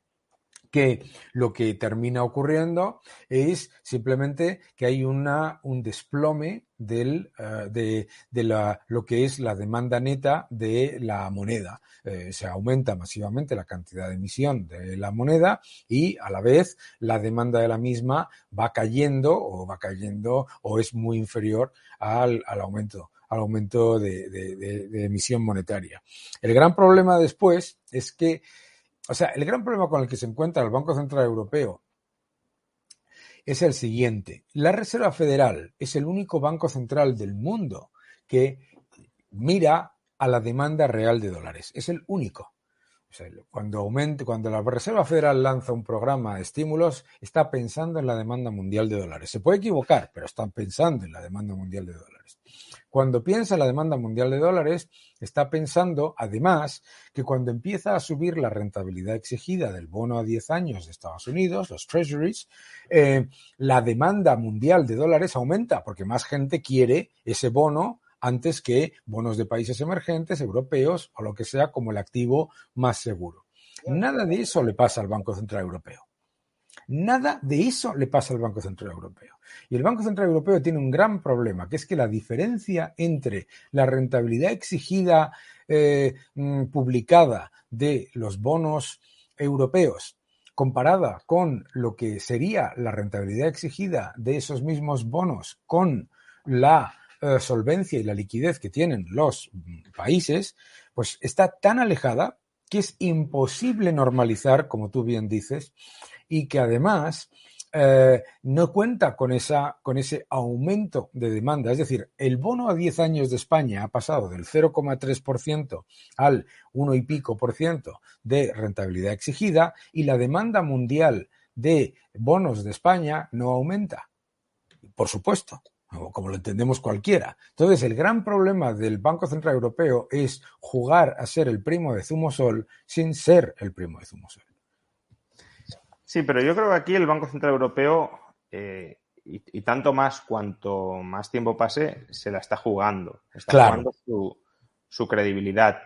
que lo que termina ocurriendo es simplemente que hay un desplome de lo que es la demanda neta de la moneda. Se aumenta masivamente la cantidad de emisión de la moneda y a la vez la demanda de la misma va cayendo o es muy inferior al aumento de emisión monetaria. El gran problema después es que el gran problema con el que se encuentra el Banco Central Europeo es el siguiente. La Reserva Federal es el único banco central del mundo que mira a la demanda real de dólares. Es el único. Cuando la Reserva Federal lanza un programa de estímulos, está pensando en la demanda mundial de dólares. Se puede equivocar, pero está pensando en la demanda mundial de dólares. Cuando piensa en la demanda mundial de dólares, está pensando, además, que cuando empieza a subir la rentabilidad exigida del bono a 10 años de Estados Unidos, los treasuries, la demanda mundial de dólares aumenta porque más gente quiere ese bono antes que bonos de países emergentes, europeos o lo que sea como el activo más seguro. Nada de eso le pasa al Banco Central Europeo. Nada de eso le pasa al Banco Central Europeo. Y el Banco Central Europeo tiene un gran problema, que es que la diferencia entre la rentabilidad exigida publicada de los bonos europeos comparada con lo que sería la rentabilidad exigida de esos mismos bonos con la solvencia y la liquidez que tienen los países, pues está tan alejada que es imposible normalizar, como tú bien dices, y que además no cuenta con ese aumento de demanda. Es decir, el bono a 10 años de España ha pasado del 0,3% al 1 y pico por ciento de rentabilidad exigida y la demanda mundial de bonos de España no aumenta. Por supuesto, como lo entendemos cualquiera. Entonces, el gran problema del Banco Central Europeo es jugar a ser el primo de Zumosol sin ser el primo de Zumosol. Sí, pero yo creo que aquí el Banco Central Europeo, y tanto más cuanto más tiempo pase, se la está jugando. Jugando su credibilidad.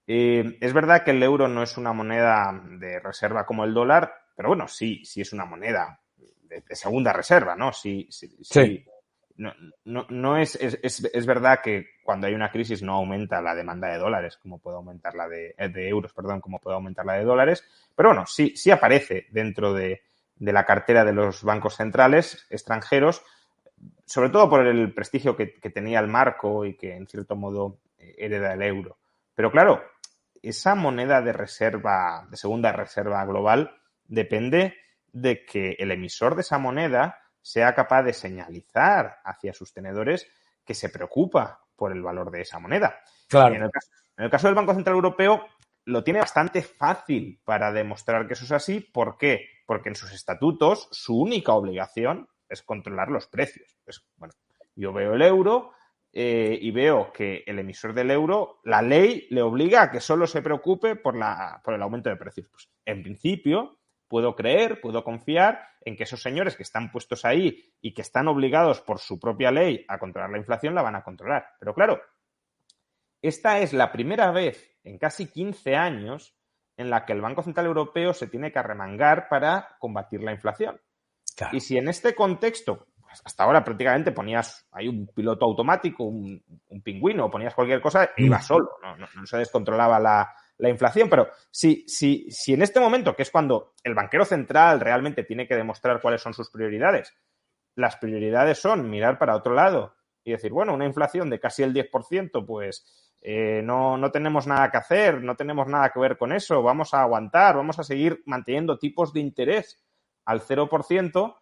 Es verdad que el euro no es una moneda de reserva como el dólar, pero bueno, sí es una moneda de segunda reserva, ¿no? Sí. No es verdad que cuando hay una crisis no aumenta la demanda de dólares como puede aumentar la de euros, como puede aumentar la de dólares, pero bueno, sí aparece dentro de la cartera de los bancos centrales extranjeros, sobre todo por el prestigio que tenía el marco y que en cierto modo hereda el euro. Pero claro, esa moneda de reserva, de segunda reserva global, depende de que el emisor de esa moneda sea capaz de señalizar hacia sus tenedores que se preocupa por el valor de esa moneda. Claro. En el caso del Banco Central Europeo, lo tiene bastante fácil para demostrar que eso es así. ¿Por qué? Porque en sus estatutos su única obligación es controlar los precios. Pues, bueno, yo veo el euro y veo que el emisor del euro, la ley le obliga a que solo se preocupe por el aumento de precios. Pues, en principio, puedo creer, puedo confiar en que esos señores que están puestos ahí y que están obligados por su propia ley a controlar la inflación, la van a controlar. Pero claro, esta es la primera vez en casi 15 años en la que el Banco Central Europeo se tiene que arremangar para combatir la inflación. Claro. Y si en este contexto, pues hasta ahora prácticamente ponías ahí un piloto automático, un pingüino, ponías cualquier cosa e iba solo, no se descontrolaba la inflación. Pero si en este momento, que es cuando el banquero central realmente tiene que demostrar cuáles son sus prioridades, las prioridades son mirar para otro lado y decir, bueno, una inflación de casi el 10%, pues no tenemos nada que hacer, no tenemos nada que ver con eso, vamos a aguantar, vamos a seguir manteniendo tipos de interés al 0%,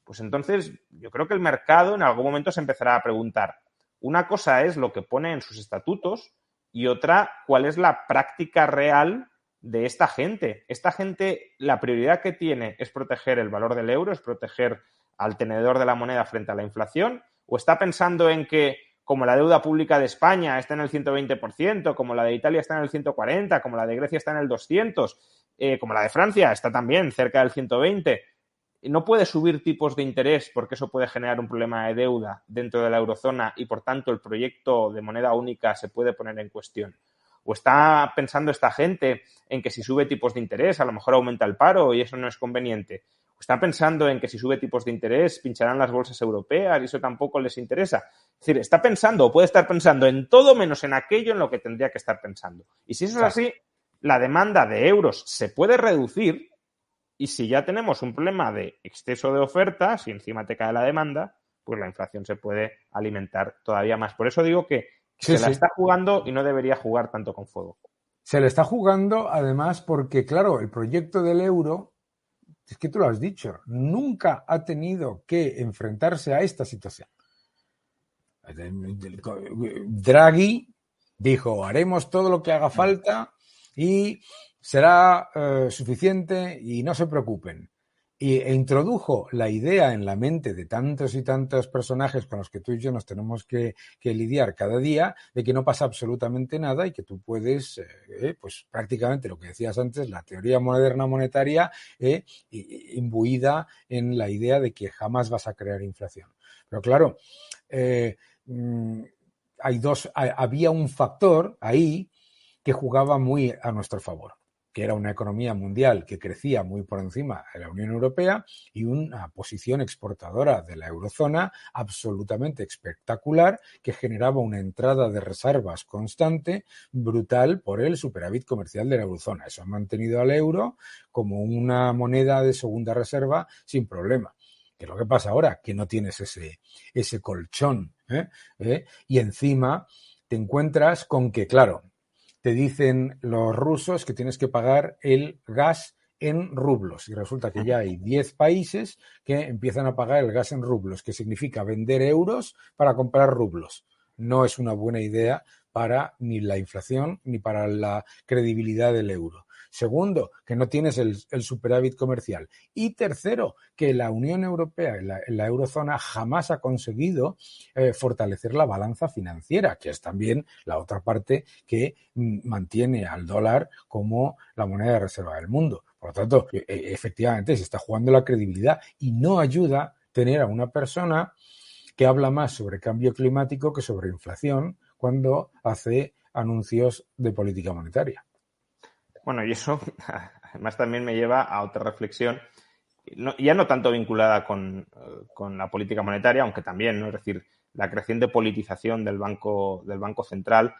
pues entonces yo creo que el mercado en algún momento se empezará a preguntar. Una cosa es lo que pone en sus estatutos y otra, cuál es la práctica real de esta gente. Esta gente, la prioridad que tiene es proteger el valor del euro, es proteger al tenedor de la moneda frente a la inflación, o está pensando en que como la deuda pública de España está en el 120%, como la de Italia está en el 140%, como la de Grecia está en el 200%, como la de Francia está también cerca del 120%, no puede subir tipos de interés porque eso puede generar un problema de deuda dentro de la eurozona y, por tanto, el proyecto de moneda única se puede poner en cuestión. ¿O está pensando esta gente en que si sube tipos de interés a lo mejor aumenta el paro y eso no es conveniente? ¿O está pensando en que si sube tipos de interés pincharán las bolsas europeas y eso tampoco les interesa? Es decir, está pensando o puede estar pensando en todo menos en aquello en lo que tendría que estar pensando. Y si eso es así, la demanda de euros se puede reducir y si ya tenemos un problema de exceso de oferta, si encima te cae la demanda, pues la inflación se puede alimentar todavía más. Por eso digo que se la está jugando y no debería jugar tanto con fuego. Se le está jugando además porque, claro, el proyecto del euro, es que tú lo has dicho, nunca ha tenido que enfrentarse a esta situación. Draghi dijo, haremos todo lo que haga falta y será suficiente y no se preocupen. E introdujo la idea en la mente de tantos y tantos personajes con los que tú y yo nos tenemos que lidiar cada día, de que no pasa absolutamente nada y que tú puedes, pues prácticamente lo que decías antes, la teoría moderna monetaria imbuida en la idea de que jamás vas a crear inflación. Pero claro, había un factor ahí que jugaba muy a nuestro favor, que era una economía mundial que crecía muy por encima de la Unión Europea y una posición exportadora de la eurozona absolutamente espectacular que generaba una entrada de reservas constante, brutal, por el superávit comercial de la eurozona. Eso ha mantenido al euro como una moneda de segunda reserva sin problema. ¿Qué es lo que pasa ahora? Que no tienes ese colchón, y encima te encuentras con que, claro, te dicen los rusos que tienes que pagar el gas en rublos y resulta que ya hay 10 países que empiezan a pagar el gas en rublos, que significa vender euros para comprar rublos. No es una buena idea para ni la inflación ni para la credibilidad del euro. Segundo, que no tienes el superávit comercial. Y tercero, que la Unión Europea, la eurozona, jamás ha conseguido fortalecer la balanza financiera, que es también la otra parte que mantiene al dólar como la moneda de reserva del mundo. Por lo tanto, efectivamente se está jugando la credibilidad y no ayuda tener a una persona que habla más sobre cambio climático que sobre inflación cuando hace anuncios de política monetaria. Bueno, y eso además también me lleva a otra reflexión, ya no tanto vinculada con la política monetaria, aunque también, ¿no? Es decir, la creciente politización del Banco Central,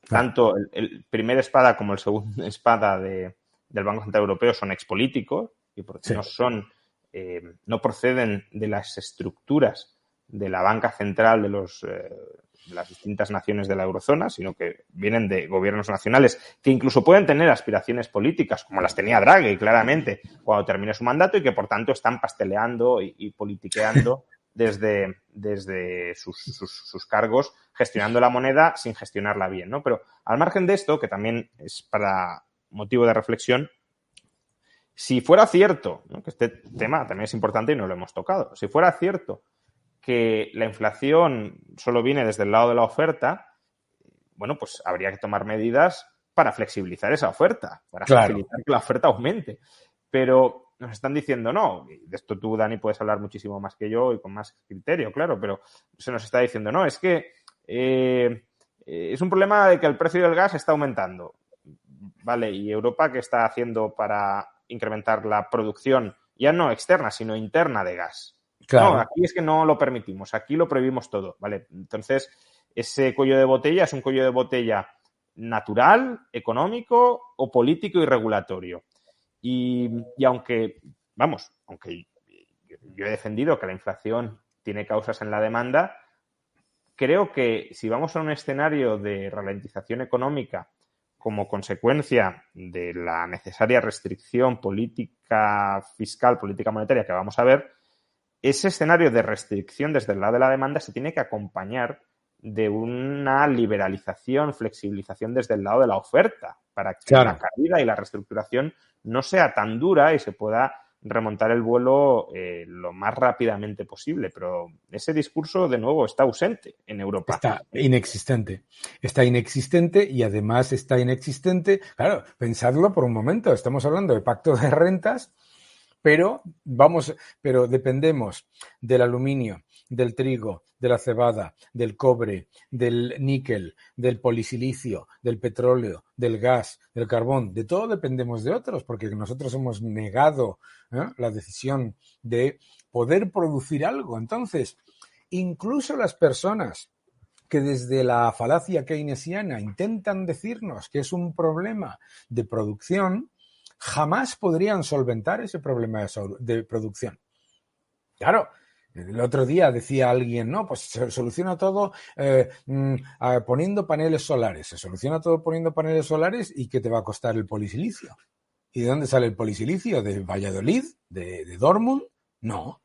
tanto el primer espada como el segundo espada del Banco Central Europeo son expolíticos y porque no proceden de las estructuras de la banca central de las distintas naciones de la eurozona, sino que vienen de gobiernos nacionales que incluso pueden tener aspiraciones políticas, como las tenía Draghi, claramente, cuando termine su mandato y que, por tanto, están pasteleando y politiqueando desde sus cargos, gestionando la moneda sin gestionarla bien, ¿no? Pero al margen de esto, que también es para motivo de reflexión. Si fuera cierto, ¿no?, que este tema también es importante y no lo hemos tocado, si fuera cierto que la inflación solo viene desde el lado de la oferta, bueno, pues habría que tomar medidas para flexibilizar esa oferta, para facilitar que la oferta aumente. Pero nos están diciendo no, y de esto tú, Dani, puedes hablar muchísimo más que yo y con más criterio, claro, pero se nos está diciendo no, es que es un problema de que el precio del gas está aumentando. Vale, ¿y Europa qué está haciendo para incrementar la producción, ya no externa, sino interna de gas? Claro. No, aquí es que no lo permitimos, aquí lo prohibimos todo, ¿vale? Entonces, ese cuello de botella es un cuello de botella natural, económico o político y regulatorio. Y aunque yo he defendido que la inflación tiene causas en la demanda, creo que si vamos a un escenario de ralentización económica como consecuencia de la necesaria restricción política fiscal, política monetaria que vamos a ver, ese escenario de restricción desde el lado de la demanda se tiene que acompañar de una liberalización, flexibilización desde el lado de la oferta, para que la caída y la reestructuración no sea tan dura y se pueda remontar el vuelo lo más rápidamente posible. Pero ese discurso, de nuevo, está ausente en Europa. Está inexistente y además está inexistente. Claro, pensadlo por un momento. Estamos hablando de pacto de rentas, pero dependemos del aluminio, del trigo, de la cebada, del cobre, del níquel, del polisilicio, del petróleo, del gas, del carbón. De todo dependemos de otros, porque nosotros hemos negado la decisión de poder producir algo. Entonces, incluso las personas que desde la falacia keynesiana intentan decirnos que es un problema de producción, jamás podrían solventar ese problema de producción. Claro, el otro día decía alguien, no, pues se soluciona todo poniendo paneles solares. Se soluciona todo poniendo paneles solares, ¿y qué te va a costar el polisilicio? ¿Y de dónde sale el polisilicio? ¿De Valladolid? ¿De Dortmund? No.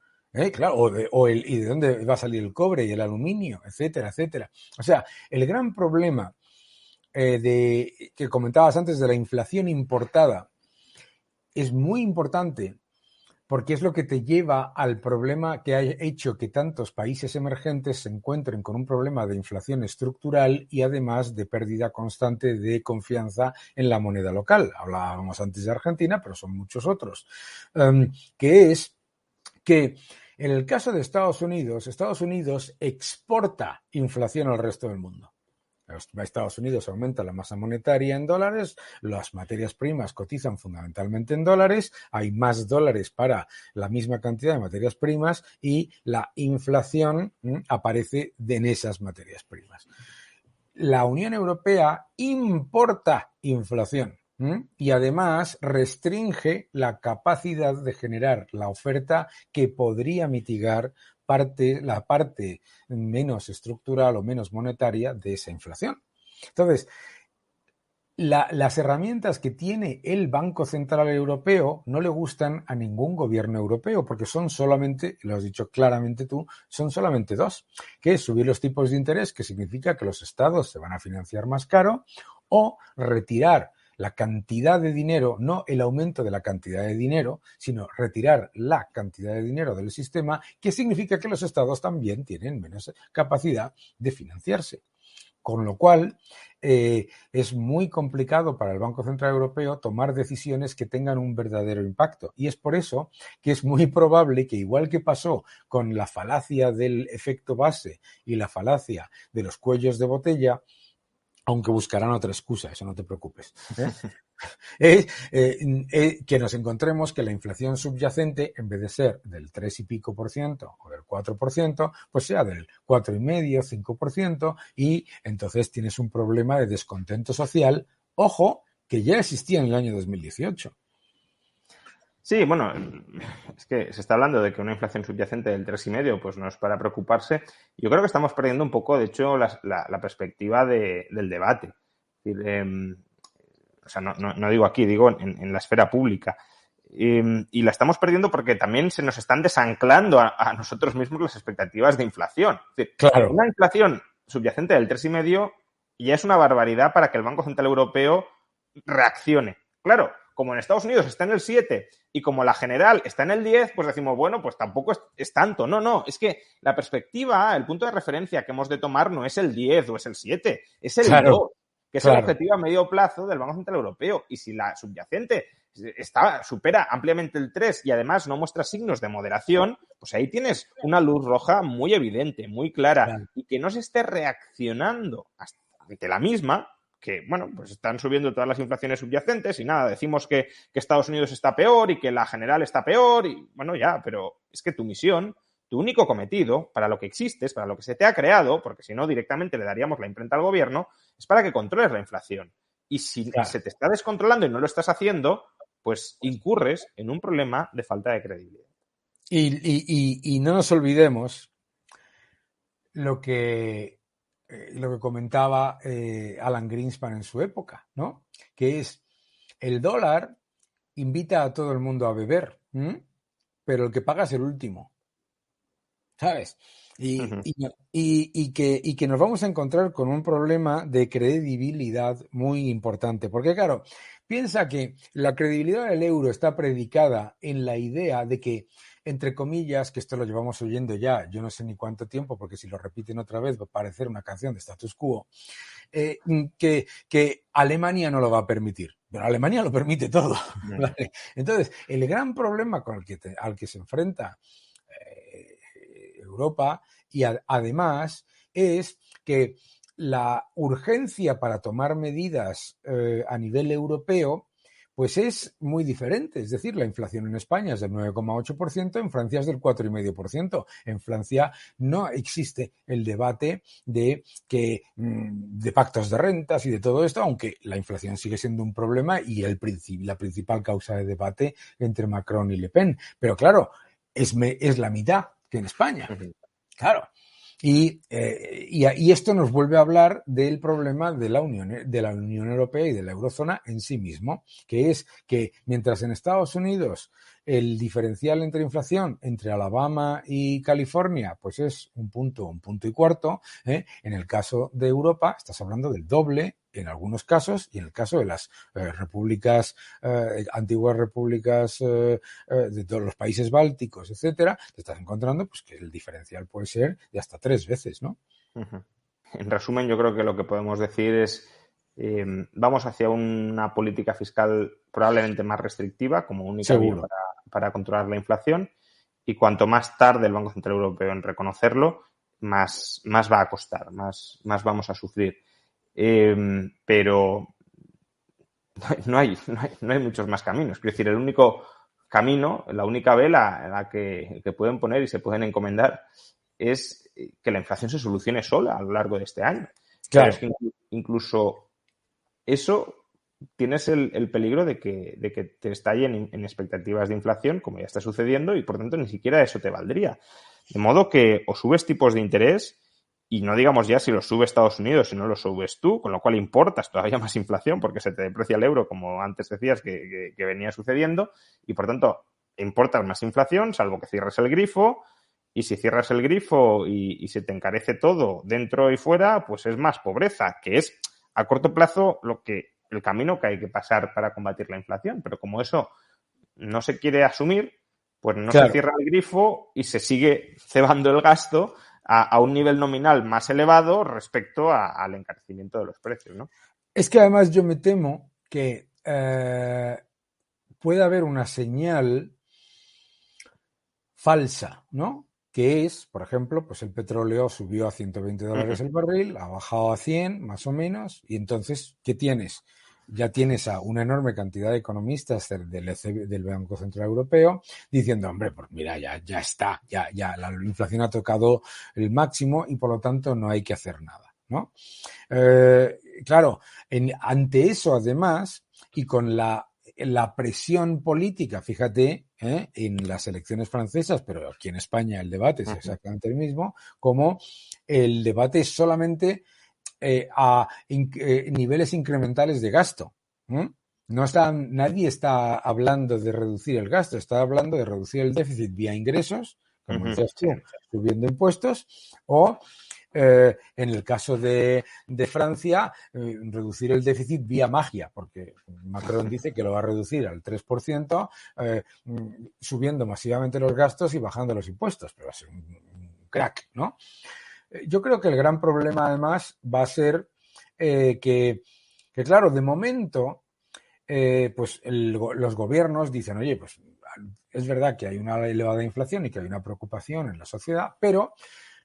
Claro, ¿y de dónde va a salir el cobre y el aluminio? Etcétera, etcétera. O sea, el gran problema que comentabas antes de la inflación importada es muy importante, porque es lo que te lleva al problema que ha hecho que tantos países emergentes se encuentren con un problema de inflación estructural y además de pérdida constante de confianza en la moneda local. Hablábamos antes de Argentina, pero son muchos otros. Que es que en el caso de Estados Unidos exporta inflación al resto del mundo. Estados Unidos aumenta la masa monetaria en dólares, las materias primas cotizan fundamentalmente en dólares, hay más dólares para la misma cantidad de materias primas y la inflación aparece en esas materias primas. La Unión Europea importa inflación y además restringe la capacidad de generar la oferta que podría mitigar la parte menos estructural o menos monetaria de esa inflación. Entonces, las herramientas que tiene el Banco Central Europeo no le gustan a ningún gobierno europeo, porque son solamente, lo has dicho claramente tú, son solamente dos, que es subir los tipos de interés, que significa que los estados se van a financiar más caro, o retirar la cantidad de dinero, no el aumento de la cantidad de dinero, sino retirar la cantidad de dinero del sistema, que significa que los estados también tienen menos capacidad de financiarse. Con lo cual, es muy complicado para el Banco Central Europeo tomar decisiones que tengan un verdadero impacto. Y es por eso que es muy probable que, igual que pasó con la falacia del efecto base y la falacia de los cuellos de botella, aunque buscarán otra excusa, eso no te preocupes, que nos encontremos que la inflación subyacente, en vez de ser del 3 y pico por ciento o del 4%, pues sea del 4,5, 5%, y entonces tienes un problema de descontento social, ojo, que ya existía en el año 2018. Sí, bueno, es que se está hablando de que una inflación subyacente del 3,5 pues no es para preocuparse. Yo creo que estamos perdiendo un poco, de hecho, la perspectiva del debate. Es decir, o sea, no digo aquí, digo en la esfera pública. Y la estamos perdiendo porque también se nos están desanclando a nosotros mismos las expectativas de inflación. Es decir, claro, una inflación subyacente del 3,5 ya es una barbaridad para que el Banco Central Europeo reaccione Claro, como en Estados Unidos está en el 7 y como la general está en el 10, pues decimos, bueno, pues tampoco es tanto. No, es que la perspectiva, el punto de referencia que hemos de tomar no es el 10 o es el 7, es el 2, que es el objetivo a medio plazo del Banco Central Europeo. Y si la subyacente supera ampliamente el 3 y además no muestra signos de moderación, pues ahí tienes una luz roja muy evidente, muy clara, y que no se esté reaccionando ante la misma, que, bueno, pues están subiendo todas las inflaciones subyacentes y nada, decimos que Estados Unidos está peor y que la general está peor y, bueno, ya, pero es que tu misión, tu único cometido, para lo que existes, para lo que se te ha creado, porque si no directamente le daríamos la imprenta al gobierno, es para que controles la inflación. Y si se te está descontrolando y no lo estás haciendo, pues incurres en un problema de falta de credibilidad. Y no nos olvidemos lo que comentaba Alan Greenspan en su época, ¿no? Que es el dólar invita a todo el mundo a beber, pero el que paga es el último, ¿sabes? Y que nos vamos a encontrar con un problema de credibilidad muy importante, porque claro, piensa que la credibilidad del euro está predicada en la idea de que, entre comillas, que esto lo llevamos oyendo ya, yo no sé ni cuánto tiempo, porque si lo repiten otra vez va a parecer una canción de status quo, que Alemania no lo va a permitir. Pero Alemania lo permite todo. ¿Vale? Entonces, el gran problema al que se enfrenta Europa y además es que la urgencia para tomar medidas a nivel europeo pues es muy diferente. Es decir, la inflación en España es del 9,8%, en Francia es del 4,5%. En Francia no existe el debate de pactos de rentas y de todo esto, aunque la inflación sigue siendo un problema y la principal causa de debate entre Macron y Le Pen. Pero claro, es la mitad que en España. Claro. Y esto nos vuelve a hablar del problema de la Unión Europea y de la eurozona en sí mismo, que es que mientras en Estados Unidos el diferencial entre inflación entre Alabama y California pues es un punto y cuarto, en el caso de Europa estás hablando del doble en algunos casos, y en el caso de las antiguas repúblicas de todos los países bálticos, etcétera, te estás encontrando pues que el diferencial puede ser de hasta 3 veces, ¿no? En resumen, yo creo que lo que podemos decir es vamos hacia una política fiscal probablemente más restrictiva como única vía para controlar la inflación, y cuanto más tarde el Banco Central Europeo en reconocerlo, más va a costar, más vamos a sufrir. Pero no hay muchos más caminos. Es decir, el único camino, la única vela en la que pueden poner y se pueden encomendar es que la inflación se solucione sola a lo largo de este año. Claro. Pero es que incluso eso tienes el peligro de que te estallen en expectativas de inflación, como ya está sucediendo, y por tanto ni siquiera eso te valdría. De modo que o subes tipos de interés, y no digamos ya si los sube Estados Unidos, si no los subes tú, con lo cual importas todavía más inflación porque se te deprecia el euro, como antes decías que venía sucediendo, y por tanto importas más inflación, salvo que cierres el grifo, y si cierras el grifo y se te encarece todo dentro y fuera, pues es más pobreza, que es a corto plazo el camino que hay que pasar para combatir la inflación. Pero como eso no se quiere asumir, pues no se cierra el grifo y se sigue cebando el gasto a un nivel nominal más elevado respecto al encarecimiento de los precios, ¿no? Es que además yo me temo que puede haber una señal falsa, ¿no? Que es, por ejemplo, pues el petróleo subió a $120 el barril, ha bajado a 100 más o menos, y entonces, ¿qué tienes? Ya tienes a una enorme cantidad de economistas del Banco Central Europeo diciendo, hombre, pues mira, ya está, ya la inflación ha tocado el máximo y por lo tanto no hay que hacer nada, ¿no? Claro, ante eso además, y con la presión política, fíjate, en las elecciones francesas, pero aquí en España el debate es exactamente el mismo, como el debate es solamente a niveles incrementales de gasto. Nadie está hablando de reducir el gasto, está hablando de reducir el déficit vía ingresos, como dices tú, subiendo impuestos, o En el caso de Francia, reducir el déficit vía magia, porque Macron dice que lo va a reducir al 3%, subiendo masivamente los gastos y bajando los impuestos, pero va a ser un crack, ¿no? Yo creo que el gran problema, además, va a ser que claro, de momento, pues los gobiernos dicen, oye, pues es verdad que hay una elevada inflación y que hay una preocupación en la sociedad, pero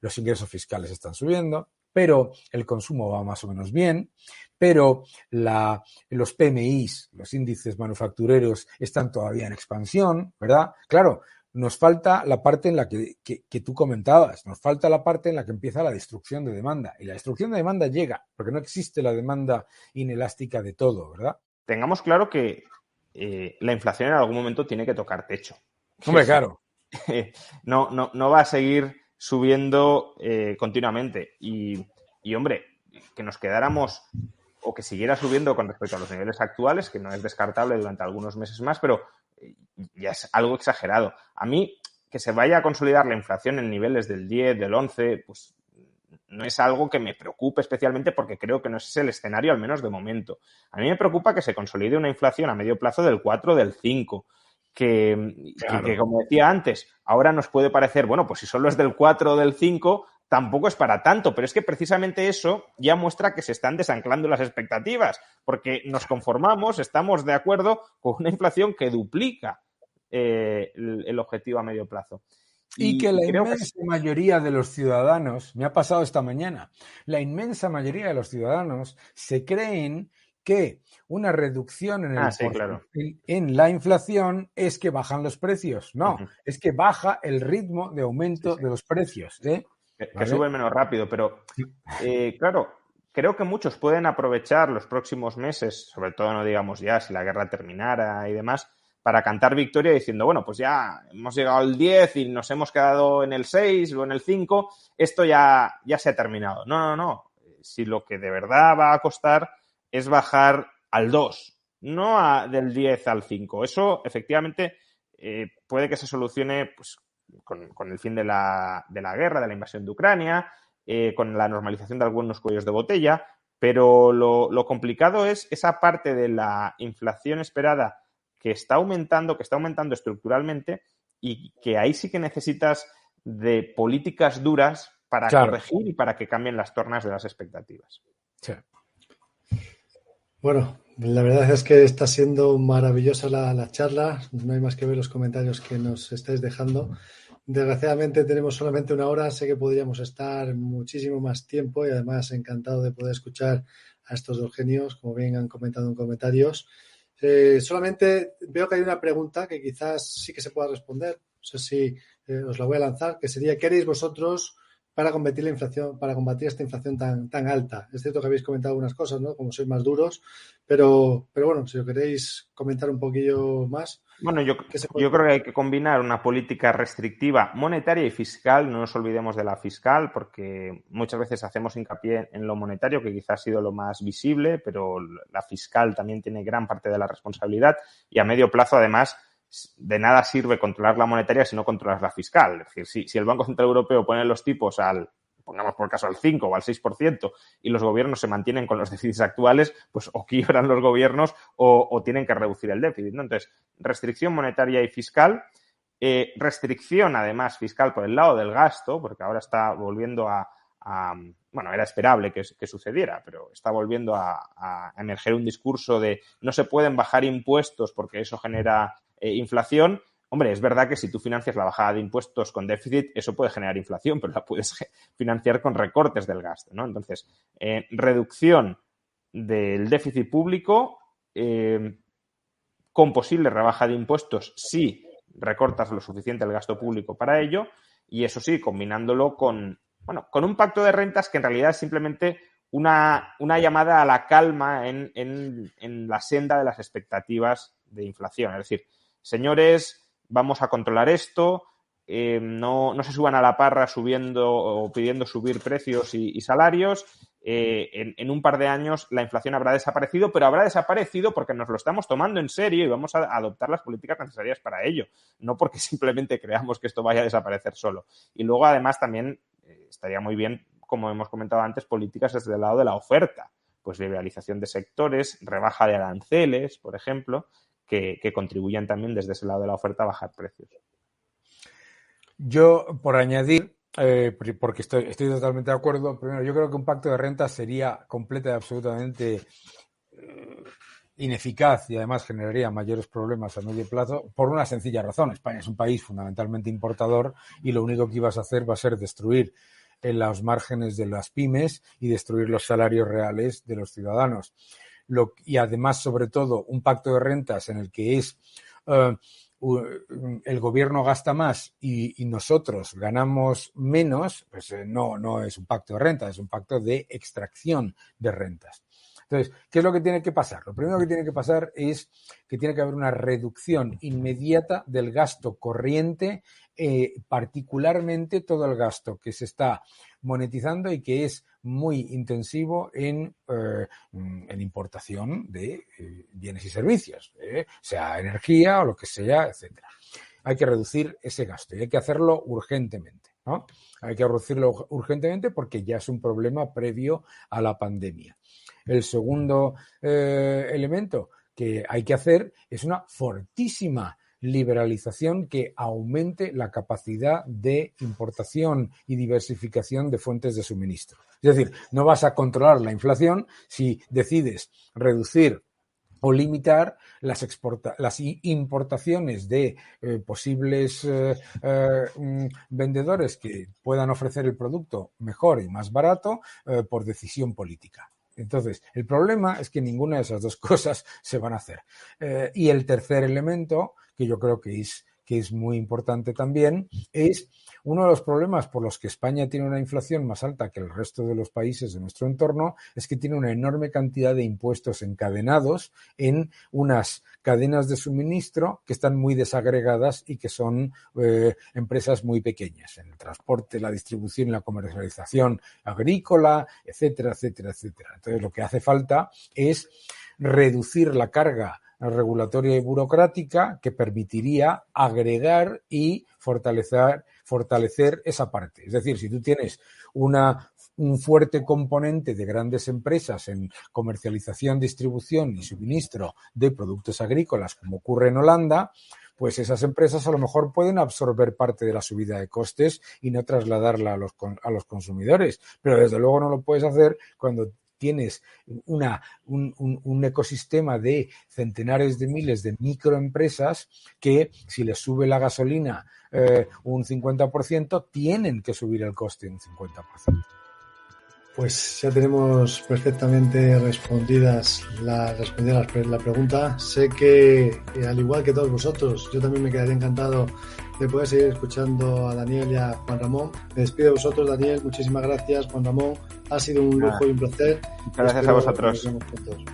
los ingresos fiscales están subiendo, pero el consumo va más o menos bien, pero los PMIs, los índices manufactureros, están todavía en expansión, ¿verdad? Claro, nos falta la parte en la que tú comentabas, nos falta la parte en la que empieza la destrucción de demanda. Y la destrucción de demanda llega, porque no existe la demanda inelástica de todo, ¿verdad? Tengamos claro que la inflación en algún momento tiene que tocar techo. Hombre, claro. No va a seguir subiendo continuamente. Y, hombre, que nos quedáramos o que siguiera subiendo con respecto a los niveles actuales, que no es descartable durante algunos meses más, pero ya es algo exagerado. A mí, que se vaya a consolidar la inflación en niveles del 10, del 11, pues no es algo que me preocupe especialmente porque creo que no es el escenario, al menos de momento. A mí me preocupa que se consolide una inflación a medio plazo del 4 o del 5, claro. que, como decía antes, ahora nos puede parecer, bueno, pues si solo es del 4 o del 5, tampoco es para tanto, pero es que precisamente eso ya muestra que se están desanclando las expectativas, porque nos conformamos, estamos de acuerdo con una inflación que duplica el objetivo a medio plazo. Y que la inmensa mayoría de los ciudadanos, me ha pasado esta mañana, la inmensa mayoría de los ciudadanos se creen que una reducción en la inflación es que bajan los precios. No, es que baja el ritmo de aumento de los precios. Que suben menos rápido, pero claro, creo que muchos pueden aprovechar los próximos meses, sobre todo no digamos ya si la guerra terminara y demás, para cantar victoria diciendo, bueno, pues ya hemos llegado al 10 y nos hemos quedado en el 6 o en el 5, esto ya se ha terminado. No. Si lo que de verdad va a costar es bajar al 2, no del 10 al 5. Eso, efectivamente, puede que se solucione pues, con el fin de la guerra, de la invasión de Ucrania, con la normalización de algunos cuellos de botella, pero lo complicado es esa parte de la inflación esperada que está aumentando estructuralmente y que ahí sí que necesitas de políticas duras para corregir y para que cambien las tornas de las expectativas. Sí. Bueno, la verdad es que está siendo maravillosa la charla. No hay más que ver los comentarios que nos estáis dejando. Desgraciadamente tenemos solamente una hora. Sé que podríamos estar muchísimo más tiempo y además encantado de poder escuchar a estos dos genios, como bien han comentado en comentarios. Solamente veo que hay una pregunta que quizás sí que se pueda responder. No sé si os la voy a lanzar, que sería: ¿qué haréis vosotros para combatir la inflación, para combatir esta inflación tan alta? Es cierto que habéis comentado algunas cosas, ¿no? Como sois más duros, pero bueno, si lo queréis comentar un poquillo más. Bueno, yo creo que hay que combinar una política restrictiva monetaria y fiscal. No nos olvidemos de la fiscal, porque muchas veces hacemos hincapié en lo monetario, que quizás ha sido lo más visible, pero la fiscal también tiene gran parte de la responsabilidad y a medio plazo, además, de nada sirve controlar la monetaria si no controlas la fiscal. Es decir, si el Banco Central Europeo pone los tipos pongamos por caso al 5 o al 6%, y los gobiernos se mantienen con los déficits actuales, pues o quiebran los gobiernos o tienen que reducir el déficit, ¿no? Entonces, restricción monetaria y fiscal, restricción además fiscal por el lado del gasto, porque ahora está volviendo bueno, era esperable que sucediera, pero está volviendo a emerger un discurso de no se pueden bajar impuestos porque eso genera inflación. Hombre, es verdad que si tú financias la bajada de impuestos con déficit, eso puede generar inflación, pero la puedes financiar con recortes del gasto, ¿no? Entonces, reducción del déficit público con posible rebaja de impuestos si recortas lo suficiente el gasto público para ello, y eso sí, combinándolo con un pacto de rentas que en realidad es simplemente una llamada a la calma en la senda de las expectativas de inflación. Es decir, señores, vamos a controlar esto, no se suban a la parra subiendo o pidiendo subir precios y salarios. En un par de años la inflación habrá desaparecido, pero habrá desaparecido porque nos lo estamos tomando en serio y vamos a adoptar las políticas necesarias para ello, no porque simplemente creamos que esto vaya a desaparecer solo. Y luego, además, también estaría muy bien como hemos comentado antes, políticas desde el lado de la oferta, pues liberalización de sectores, rebaja de aranceles, por ejemplo, que contribuyan también desde ese lado de la oferta a bajar precios. Yo, por añadir, porque estoy totalmente de acuerdo, primero, yo creo que un pacto de rentas sería completa y absolutamente ineficaz y además generaría mayores problemas a medio plazo por una sencilla razón. España es un país fundamentalmente importador y lo único que ibas a hacer va a ser destruir los márgenes de las pymes y destruir los salarios reales de los ciudadanos. Y además, sobre todo, un pacto de rentas en el que el gobierno gasta más y nosotros ganamos menos, pues no es un pacto de rentas, es un pacto de extracción de rentas. Entonces, ¿qué es lo que tiene que pasar? Lo primero que tiene que pasar es que tiene que haber una reducción inmediata del gasto corriente, particularmente todo el gasto que se está monetizando y que es muy intensivo en importación de bienes y servicios, sea energía o lo que sea, etcétera. Hay que reducir ese gasto y hay que hacerlo urgentemente, ¿no? Hay que reducirlo urgentemente porque ya es un problema previo a la pandemia. El segundo elemento que hay que hacer es una fortísima liberalización que aumente la capacidad de importación y diversificación de fuentes de suministro. Es decir, no vas a controlar la inflación si decides reducir o limitar las importaciones de posibles vendedores que puedan ofrecer el producto mejor y más barato por decisión política. Entonces, el problema es que ninguna de esas dos cosas se van a hacer. Y el tercer elemento, que yo creo que es muy importante también, es uno de los problemas por los que España tiene una inflación más alta que el resto de los países de nuestro entorno, es que tiene una enorme cantidad de impuestos encadenados en unas cadenas de suministro que están muy desagregadas y que son empresas muy pequeñas, en el transporte, la distribución y la comercialización agrícola, etcétera, etcétera, etcétera. Entonces, lo que hace falta es reducir la carga regulatoria y burocrática que permitiría agregar y fortalecer esa parte. Es decir, si tú tienes un fuerte componente de grandes empresas en comercialización, distribución y suministro de productos agrícolas, como ocurre en Holanda, pues esas empresas a lo mejor pueden absorber parte de la subida de costes y no trasladarla a los consumidores. Pero desde luego no lo puedes hacer cuando tienes un ecosistema de centenares de miles de microempresas que, si les sube la gasolina un 50%, tienen que subir el coste un 50%. Pues ya tenemos perfectamente respondida la pregunta. Sé que, al igual que todos vosotros, yo también me quedaría encantado de poder seguir escuchando a Daniel y a Juan Ramón. Me despido de vosotros, Daniel. Muchísimas gracias, Juan Ramón. Ha sido un lujo y un placer. Muchas gracias a vosotros.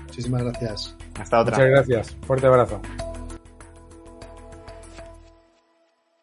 Muchísimas gracias. Hasta otra. Muchas gracias. Fuerte abrazo.